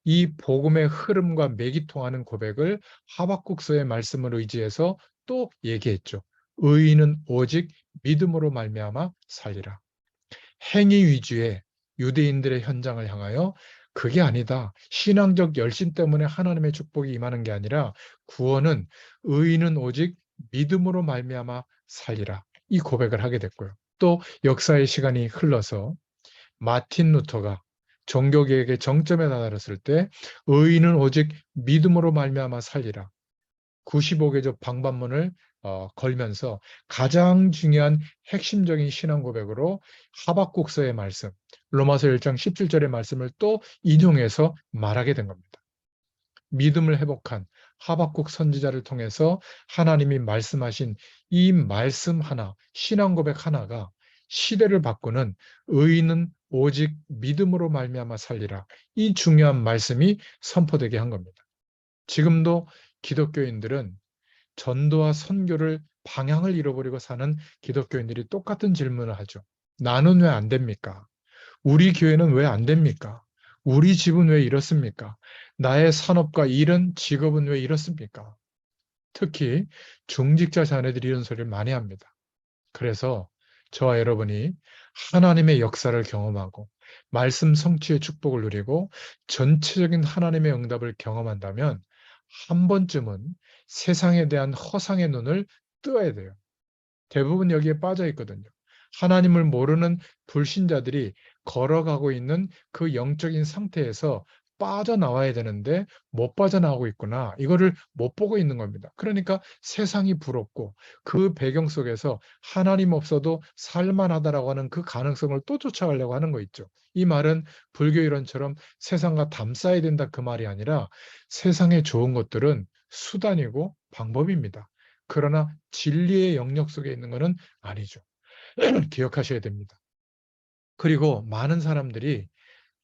이 복음의 흐름과 맥이 통하는 고백을 하박국서의 말씀을 의지해서 또 얘기했죠. 의인은 오직 믿음으로 말미암아 살리라. 행위 위주의 유대인들의 현장을 향하여 그게 아니다. 신앙적 열심 때문에 하나님의 축복이 임하는 게 아니라 구원은 의인은 오직 믿음으로 말미암아 살리라. 이 고백을 하게 됐고요. 또 역사의 시간이 흘러서 마틴 루터가 종교개혁의 정점에 다다랐을 때 의인은 오직 믿음으로 말미암아 살리라. 95개조 방반문을 걸면서 가장 중요한 핵심적인 신앙 고백으로 하박국서의 말씀, 로마서 1장 17절의 말씀을 또 인용해서 말하게 된 겁니다. 믿음을 회복한 하박국 선지자를 통해서 하나님이 말씀하신 이 말씀 하나, 신앙 고백 하나가 시대를 바꾸는 의인은 오직 믿음으로 말미암아 살리라. 이 중요한 말씀이 선포되게 한 겁니다. 지금도 기독교인들은 전도와 선교를 방향을 잃어버리고 사는 기독교인들이 똑같은 질문을 하죠. 나는 왜 안 됩니까? 우리 교회는 왜 안 됩니까? 우리 집은 왜 이렇습니까? 나의 산업과 일은 직업은 왜 이렇습니까? 특히 중직자 자녀들이 이런 소리를 많이 합니다. 그래서 저와 여러분이 하나님의 역사를 경험하고 말씀 성취의 축복을 누리고 전체적인 하나님의 응답을 경험한다면 한 번쯤은 세상에 대한 허상의 눈을 뜨어야 돼요. 대부분 여기에 빠져 있거든요. 하나님을 모르는 불신자들이 걸어가고 있는 그 영적인 상태에서 빠져나와야 되는데 못 빠져나오고 있구나. 이거를 못 보고 있는 겁니다. 그러니까 세상이 부럽고 그 배경 속에서 하나님 없어도 살만하다라고 하는 그 가능성을 또 쫓아가려고 하는 거 있죠. 이 말은 불교 이론처럼 세상과 담쌓아야 된다 그 말이 아니라 세상에 좋은 것들은 수단이고 방법입니다. 그러나 진리의 영역 속에 있는 것은 아니죠. 기억하셔야 됩니다. 그리고 많은 사람들이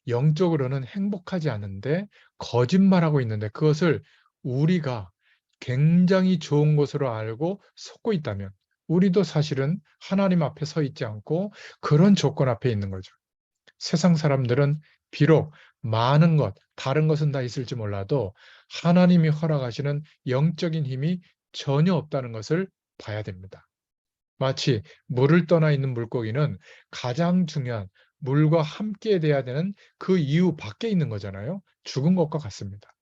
영적으로는 행복하지 않은데 거짓말하고 있는데 그것을 우리가 굉장히 좋은 것으로 알고 속고 있다면 우리도 사실은 하나님 앞에 서 있지 않고 그런 조건 앞에 있는 거죠. 세상 사람들은 비록 많은 것, 다른 것은 다 있을지 몰라도 하나님이 허락하시는 영적인 힘이 전혀 없다는 것을 봐야 됩니다. 마치 물을 떠나 있는 물고기는 가장 중요한 물과 함께 돼야 되는 그 이유 밖에 있는 거잖아요. 죽은 것과 같습니다.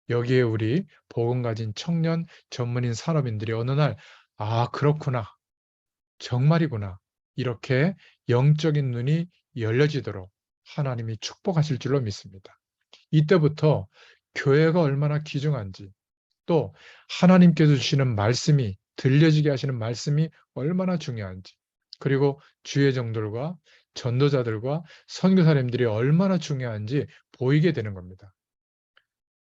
여기에 우리 복음 가진 청년 전문인 산업인들이 어느 날, 아, 그렇구나. 정말이구나. 이렇게 영적인 눈이 열려지도록 하나님이 축복하실 줄로 믿습니다. 이때부터 교회가 얼마나 귀중한지, 또 하나님께서 주시는 말씀이, 들려지게 하시는 말씀이 얼마나 중요한지, 그리고 주의 종들과 전도자들과 선교사님들이 얼마나 중요한지 보이게 되는 겁니다.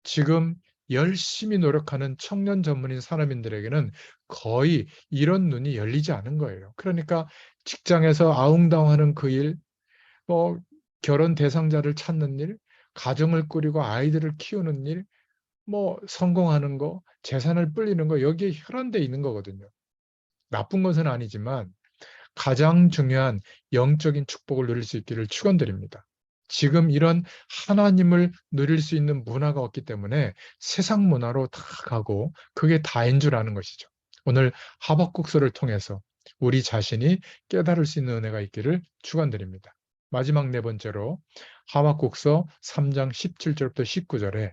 지금 열심히 노력하는 청년 전문인 산업인들에게는 거의 이런 눈이 열리지 않은 거예요. 그러니까 직장에서 아웅다웅하는 그 일, 뭐 결혼 대상자를 찾는 일, 가정을 꾸리고 아이들을 키우는 일, 뭐 성공하는 거, 재산을 불리는 거, 여기에 혈안돼 있는 거거든요. 나쁜 것은 아니지만 가장 중요한 영적인 축복을 누릴 수 있기를 축원드립니다. 지금 이런 하나님을 누릴 수 있는 문화가 없기 때문에 세상 문화로 다 가고 그게 다인 줄 아는 것이죠. 오늘 하박국서를 통해서 우리 자신이 깨달을 수 있는 은혜가 있기를 축원드립니다. 마지막 네 번째로 하박국서 3장 17절부터 19절에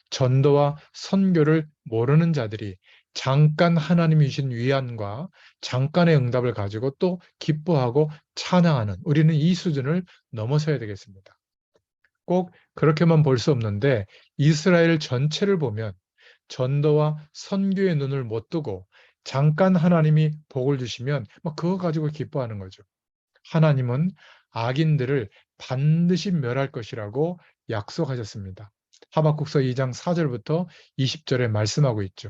전도와 선교를 모르는 자들이 잠깐 하나님이 주신 위안과 잠깐의 응답을 가지고 또 기뻐하고 찬양하는, 우리는 이 수준을 넘어서야 되겠습니다. 꼭 그렇게만 볼 수 없는데 이스라엘 전체를 보면 전도와 선교의 눈을 못 뜨고 잠깐 하나님이 복을 주시면 그거 가지고 기뻐하는 거죠. 하나님은 악인들을 반드시 멸할 것이라고 약속하셨습니다. 하박국서 2장 4절부터 20절에 말씀하고 있죠.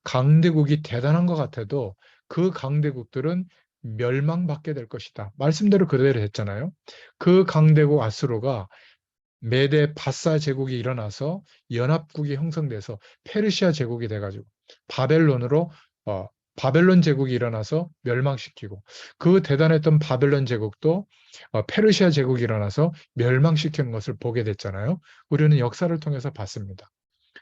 강대국이 대단한 것 같아도 그 강대국들은 멸망받게 될 것이다. 말씀대로 그대로 했잖아요. 그 강대국 아수르가 메데 바사 제국이 일어나서 연합국이 형성돼서 페르시아 제국이 돼가지고 바벨론으로 어, 바벨론 제국이 일어나서 멸망시키고 그 대단했던 바벨론 제국도 페르시아 제국이 일어나서 멸망시키는 것을 보게 됐잖아요. 우리는 역사를 통해서 봤습니다.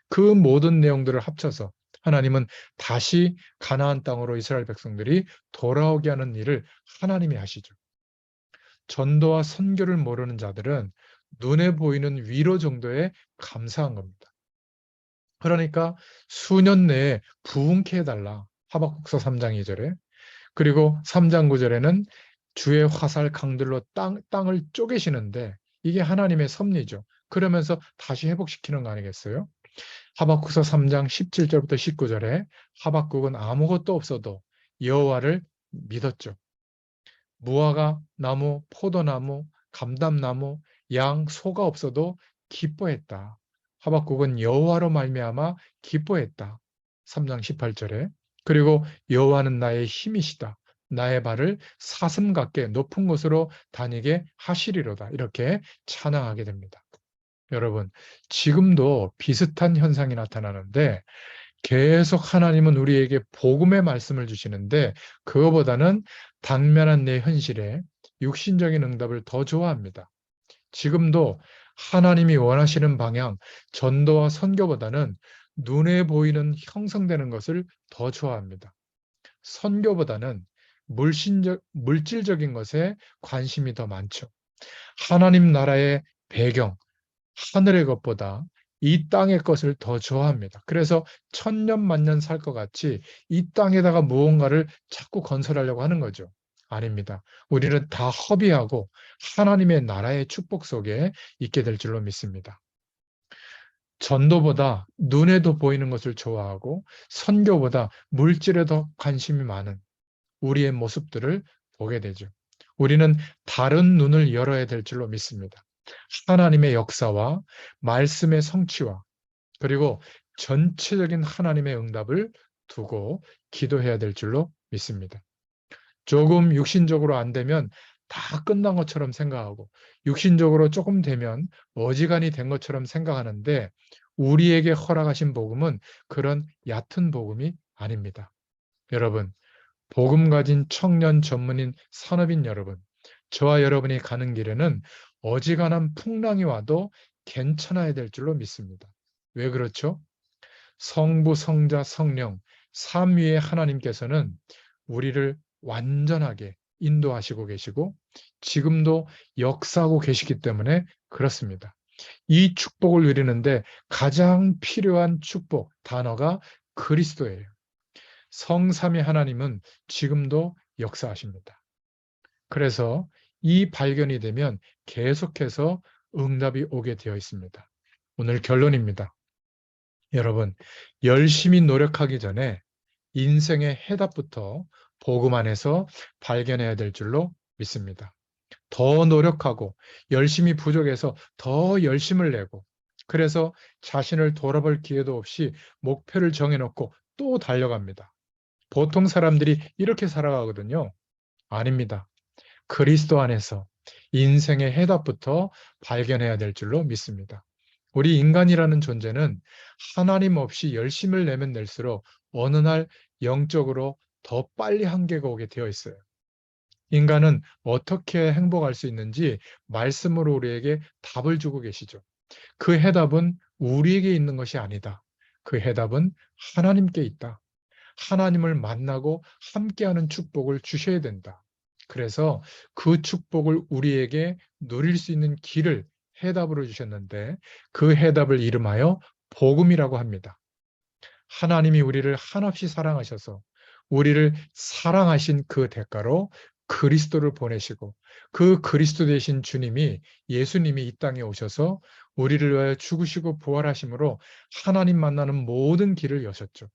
그 모든 내용들을 합쳐서 하나님은 다시 가나안 땅으로 이스라엘 백성들이 돌아오게 하는 일을 하나님이 하시죠. 전도와 선교를 모르는 자들은 눈에 보이는 위로 정도에 감사한 겁니다. 그러니까 수년 내에 부흥케 해달라. 하박국서 3장 2절에. 그리고 3장 9절에는 주의 화살 강들로 땅을 쪼개시는데 이게 하나님의 섭리죠. 그러면서 다시 회복시키는 거 아니겠어요? 하박국서 3장 17절부터 19절에 하박국은 아무것도 없어도 여호와를 믿었죠. 무화과 나무, 포도나무, 감담나무, 양, 소가 없어도 기뻐했다. 하박국은 여호와로 말미암아 기뻐했다. 3장 18절에. 그리고 여호와는 나의 힘이시다. 나의 발을 사슴 같게 높은 곳으로 다니게 하시리로다. 이렇게 찬양하게 됩니다. 여러분, 지금도 비슷한 현상이 나타나는데 계속 하나님은 우리에게 복음의 말씀을 주시는데 그거보다는 당면한 내 현실에 육신적인 응답을 더 좋아합니다. 지금도 하나님이 원하시는 방향, 전도와 선교보다는 눈에 보이는 형성되는 것을 더 좋아합니다. 선교보다는 물질적인 것에 관심이 더 많죠. 하나님 나라의 배경, 하늘의 것보다 이 땅의 것을 더 좋아합니다. 그래서 천년 만년 살 것 같이 이 땅에다가 무언가를 자꾸 건설하려고 하는 거죠. 아닙니다. 우리는 다 허비하고 하나님의 나라의 축복 속에 있게 될 줄로 믿습니다. 전도보다 눈에도 보이는 것을 좋아하고 선교보다 물질에 더 관심이 많은 우리의 모습들을 보게 되죠. 우리는 다른 눈을 열어야 될 줄로 믿습니다. 하나님의 역사와 말씀의 성취와 그리고 전체적인 하나님의 응답을 두고 기도해야 될 줄로 믿습니다. 조금 육신적으로 안 되면 다 끝난 것처럼 생각하고 육신적으로 조금 되면 어지간히 된 것처럼 생각하는데 우리에게 허락하신 복음은 그런 얕은 복음이 아닙니다. 여러분, 복음 가진 청년 전문인 산업인 여러분, 저와 여러분이 가는 길에는 어지간한 풍랑이 와도 괜찮아야 될 줄로 믿습니다. 왜 그렇죠? 성부, 성자, 성령, 삼위의 하나님께서는 우리를 완전하게 인도하시고 계시고 지금도 역사하고 계시기 때문에 그렇습니다. 이 축복을 누리는데 가장 필요한 축복, 단어가 그리스도예요. 성삼위 하나님은 지금도 역사하십니다. 그래서 이 발견이 되면 계속해서 응답이 오게 되어 있습니다. 오늘 결론입니다. 여러분, 열심히 노력하기 전에 인생의 해답부터 복음 안에서 발견해야 될 줄로 믿습니다. 더 노력하고 열심히 부족해서 더 열심을 내고 그래서 자신을 돌아볼 기회도 없이 목표를 정해놓고 또 달려갑니다. 보통 사람들이 이렇게 살아가거든요. 아닙니다. 그리스도 안에서 인생의 해답부터 발견해야 될 줄로 믿습니다. 우리 인간이라는 존재는 하나님 없이 열심을 내면 낼수록 어느 날 영적으로 더 빨리 한계가 오게 되어 있어요. 인간은 어떻게 행복할 수 있는지 말씀으로 우리에게 답을 주고 계시죠. 그 해답은 우리에게 있는 것이 아니다. 그 해답은 하나님께 있다. 하나님을 만나고 함께하는 축복을 주셔야 된다. 그래서 그 축복을 우리에게 누릴 수 있는 길을 해답으로 주셨는데 그 해답을 이름하여 복음이라고 합니다. 하나님이 우리를 한없이 사랑하셔서 우리를 사랑하신 그 대가로 그리스도를 보내시고 그 그리스도 되신 주님이 예수님이 이 땅에 오셔서 우리를 위하여 죽으시고 부활하심으로 하나님 만나는 모든 길을 여셨죠.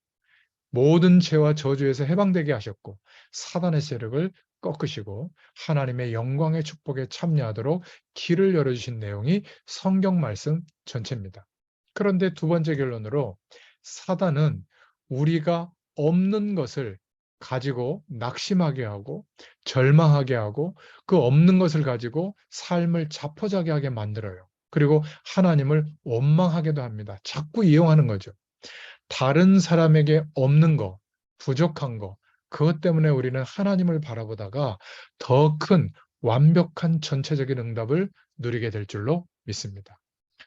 모든 죄와 저주에서 해방되게 하셨고 사단의 세력을 꺾으시고 하나님의 영광의 축복에 참여하도록 길을 열어주신 내용이 성경 말씀 전체입니다. 그런데 두 번째 결론으로 사단은 우리가 없는 것을 가지고 낙심하게 하고 절망하게 하고 그 없는 것을 가지고 삶을 자포자기하게 만들어요. 그리고 하나님을 원망하게도 합니다. 자꾸 이용하는 거죠. 다른 사람에게 없는 거, 부족한 거, 그것 때문에 우리는 하나님을 바라보다가 더 큰 완벽한 전체적인 응답을 누리게 될 줄로 믿습니다.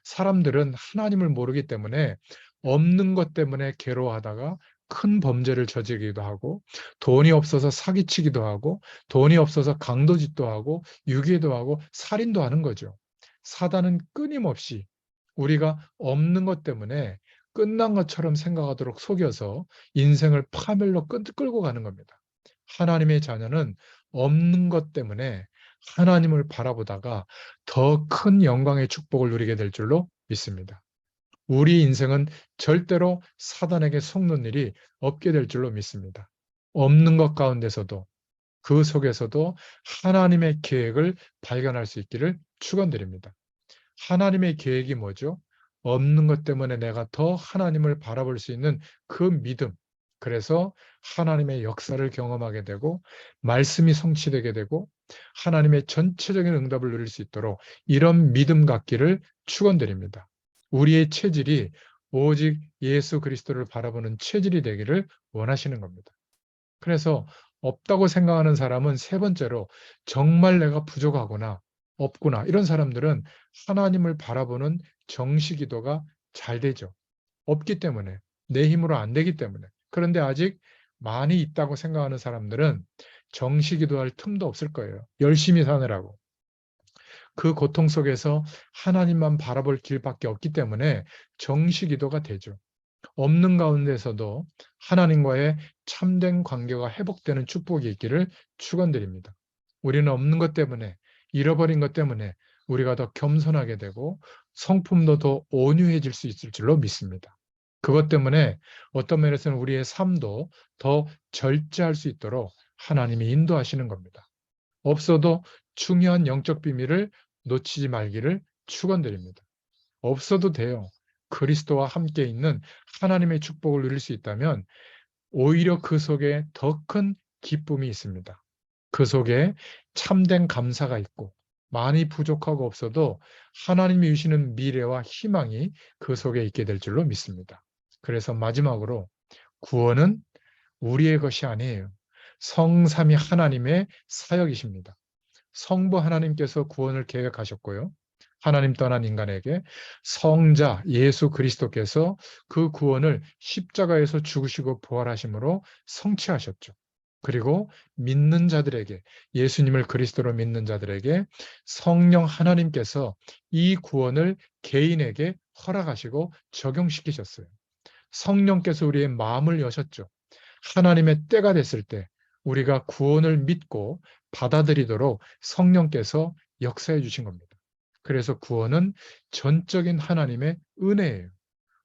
사람들은 하나님을 모르기 때문에 없는 것 때문에 괴로워하다가 큰 범죄를 저지르기도 하고 돈이 없어서 사기치기도 하고 돈이 없어서 강도짓도 하고 유괴도 하고 살인도 하는 거죠. 사단은 끊임없이 우리가 없는 것 때문에 끝난 것처럼 생각하도록 속여서 인생을 파멸로 끌고 가는 겁니다. 하나님의 자녀는 없는 것 때문에 하나님을 바라보다가 더 큰 영광의 축복을 누리게 될 줄로 믿습니다. 우리 인생은 절대로 사단에게 속는 일이 없게 될 줄로 믿습니다. 없는 것 가운데서도 그 속에서도 하나님의 계획을 발견할 수 있기를 축원드립니다. 하나님의 계획이 뭐죠? 없는 것 때문에 내가 더 하나님을 바라볼 수 있는 그 믿음. 그래서 하나님의 역사를 경험하게 되고 말씀이 성취되게 되고 하나님의 전체적인 응답을 누릴 수 있도록 이런 믿음 갖기를 축원드립니다. 우리의 체질이 오직 예수 그리스도를 바라보는 체질이 되기를 원하시는 겁니다. 그래서 없다고 생각하는 사람은 세 번째로 정말 내가 부족하구나, 없구나. 이런 사람들은 하나님을 바라보는 정시기도가 잘 되죠. 없기 때문에, 내 힘으로 안 되기 때문에. 그런데 아직 많이 있다고 생각하는 사람들은 정시기도할 틈도 없을 거예요. 열심히 사느라고. 그 고통 속에서 하나님만 바라볼 길밖에 없기 때문에 정시기도가 되죠. 없는 가운데서도 하나님과의 참된 관계가 회복되는 축복이 있기를 축원드립니다. 우리는 없는 것 때문에 잃어버린 것 때문에 우리가 더 겸손하게 되고 성품도 더 온유해질 수 있을 줄로 믿습니다. 그것 때문에 어떤 면에서는 우리의 삶도 더 절제할 수 있도록 하나님이 인도하시는 겁니다. 없어도 중요한 영적 비밀을 놓치지 말기를 축원드립니다. 없어도 돼요. 그리스도와 함께 있는 하나님의 축복을 누릴 수 있다면 오히려 그 속에 더 큰 기쁨이 있습니다. 그 속에 참된 감사가 있고 많이 부족하고 없어도 하나님이 주시는 미래와 희망이 그 속에 있게 될 줄로 믿습니다. 그래서 마지막으로 구원은 우리의 것이 아니에요. 성삼위 하나님의 사역이십니다. 성부 하나님께서 구원을 계획하셨고요. 하나님 떠난 인간에게 성자 예수 그리스도께서 그 구원을 십자가에서 죽으시고 부활하심으로 성취하셨죠. 그리고 믿는 자들에게, 예수님을 그리스도로 믿는 자들에게 성령 하나님께서 이 구원을 개인에게 허락하시고 적용시키셨어요. 성령께서 우리의 마음을 여셨죠. 하나님의 때가 됐을 때 우리가 구원을 믿고 받아들이도록 성령께서 역사해 주신 겁니다. 그래서 구원은 전적인 하나님의 은혜예요.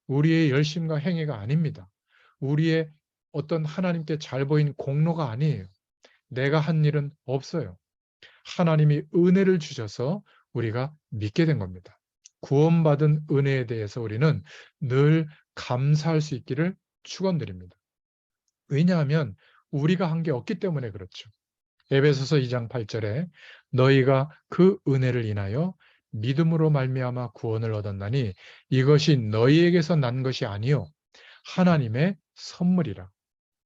우리의 열심과 행위가 아닙니다. 우리의 어떤 하나님께 잘 보인 공로가 아니에요. 내가 한 일은 없어요. 하나님이 은혜를 주셔서 우리가 믿게 된 겁니다. 구원받은 은혜에 대해서 우리는 늘 감사할 수 있기를 축원드립니다. 왜냐하면 우리가 한 게 없기 때문에 그렇죠. 에베소서 2장 8절에 너희가 그 은혜를 인하여 믿음으로 말미암아 구원을 얻었나니 이것이 너희에게서 난 것이 아니요 하나님의 선물이라.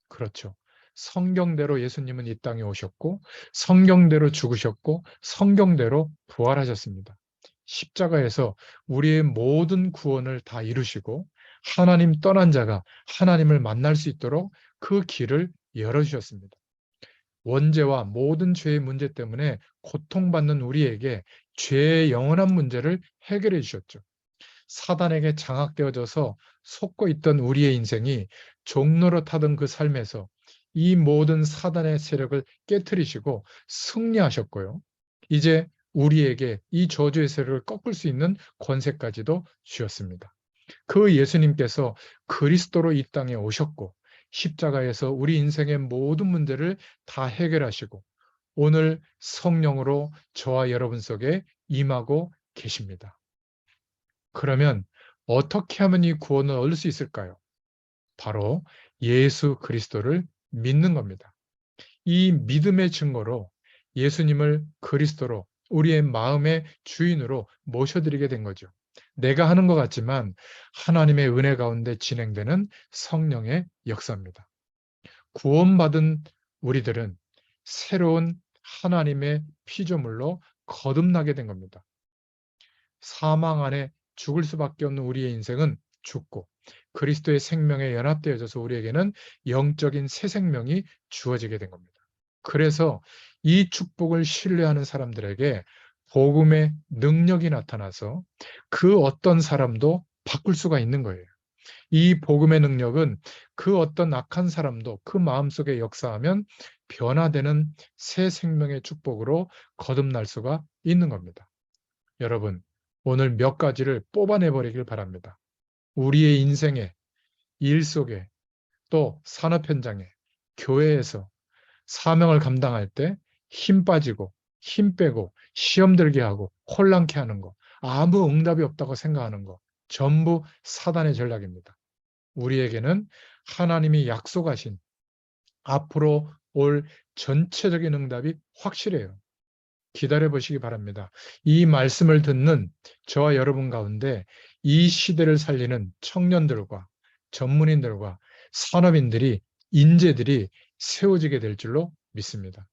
그렇죠. 성경대로 예수님은 이 땅에 오셨고 성경대로 죽으셨고 성경대로 부활하셨습니다. 십자가에서 우리의 모든 구원을 다 이루시고 하나님 떠난 자가 하나님을 만날 수 있도록 그 길을 열어주셨습니다. 원죄와 모든 죄의 문제 때문에 고통받는 우리에게 죄의 영원한 문제를 해결해 주셨죠. 사단에게 장악되어져서 속고 있던 우리의 인생이 종로로 타던 그 삶에서 이 모든 사단의 세력을 깨뜨리시고 승리하셨고요. 이제 우리에게 이 저주의 세력을 꺾을 수 있는 권세까지도 주셨습니다. 그 예수님께서 그리스도로 이 땅에 오셨고 십자가에서 우리 인생의 모든 문제를 다 해결하시고 오늘 성령으로 저와 여러분 속에 임하고 계십니다. 그러면 어떻게 하면 이 구원을 얻을 수 있을까요? 바로 예수 그리스도를 믿는 겁니다. 이 믿음의 증거로 예수님을 그리스도로 우리의 마음의 주인으로 모셔드리게 된 거죠. 내가 하는 것 같지만 하나님의 은혜 가운데 진행되는 성령의 역사입니다. 구원받은 우리들은 새로운 하나님의 피조물로 거듭나게 된 겁니다. 사망 안에 죽을 수밖에 없는 우리의 인생은 죽고 그리스도의 생명에 연합되어져서 우리에게는 영적인 새 생명이 주어지게 된 겁니다. 그래서 이 축복을 신뢰하는 사람들에게 복음의 능력이 나타나서 그 어떤 사람도 바꿀 수가 있는 거예요. 이 복음의 능력은 그 어떤 악한 사람도 그 마음속에 역사하면 변화되는 새 생명의 축복으로 거듭날 수가 있는 겁니다. 여러분, 오늘 몇 가지를 뽑아내버리길 바랍니다. 우리의 인생에, 일 속에, 또 산업 현장에, 교회에서 사명을 감당할 때 힘 빠지고, 힘 빼고, 시험 들게 하고, 혼란케 하는 거, 아무 응답이 없다고 생각하는 거, 전부 사단의 전략입니다. 우리에게는 하나님이 약속하신 앞으로 올 전체적인 응답이 확실해요. 기다려 보시기 바랍니다. 이 말씀을 듣는 저와 여러분 가운데 이 시대를 살리는 청년들과 전문인들과 산업인들이, 인재들이 세워지게 될 줄로 믿습니다.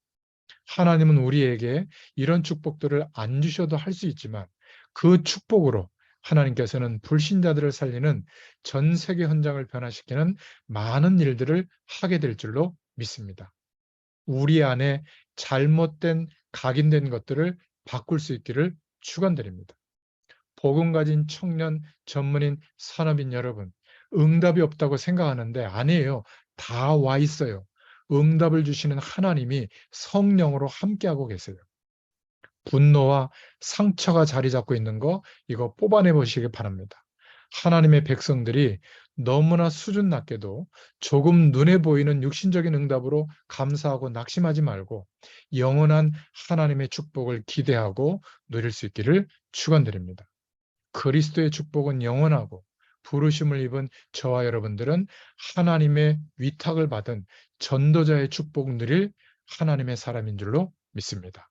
하나님은 우리에게 이런 축복들을 안 주셔도 할 수 있지만 그 축복으로 하나님께서는 불신자들을 살리는 전 세계 현장을 변화시키는 많은 일들을 하게 될 줄로 믿습니다. 우리 안에 잘못된 각인된 것들을 바꿀 수 있기를 축원드립니다. 복음 가진 청년, 전문인, 산업인 여러분, 응답이 없다고 생각하는데 아니에요. 다 와 있어요. 응답을 주시는 하나님이 성령으로 함께하고 계세요. 분노와 상처가 자리 잡고 있는 거 이거 뽑아내 보시기 바랍니다. 하나님의 백성들이 너무나 수준 낮게도 조금 눈에 보이는 육신적인 응답으로 감사하고 낙심하지 말고 영원한 하나님의 축복을 기대하고 누릴 수 있기를 축원드립니다. 그리스도의 축복은 영원하고 부르심을 입은 저와 여러분들은 하나님의 위탁을 받은 전도자의 축복을 누릴 하나님의 사람인 줄로 믿습니다.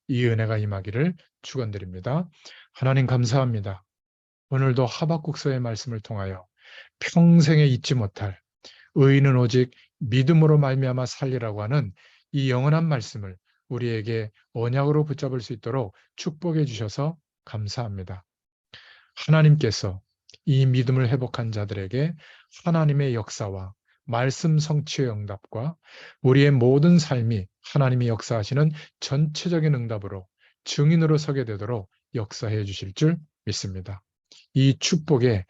이 은혜가 임하기를 축원드립니다. 하나님 감사합니다. 오늘도 하박국서의 말씀을 통하여 평생에 잊지 못할 의인은 오직 믿음으로 말미암아 살리라고 하는 이 영원한 말씀을 우리에게 언약으로 붙잡을 수 있도록 축복해 주셔서 감사합니다. 하나님께서 이 믿음을 회복한 자들에게 하나님의 역사와 말씀 성취의 응답과 우리의 모든 삶이 하나님이 역사하시는 전체적인 응답으로 증인으로 서게 되도록 역사해 주실 줄 믿습니다. 이 축복에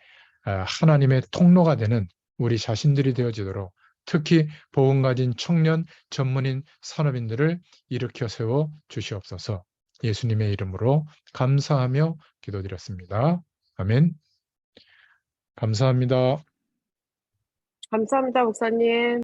하나님의 통로가 되는 우리 자신들이 되어지도록 특히 복음 가진 청년, 전문인, 산업인들을 일으켜 세워 주시옵소서. 예수님의 이름으로 감사하며 기도드렸습니다. 아멘. 감사합니다. 감사합니다, 목사님.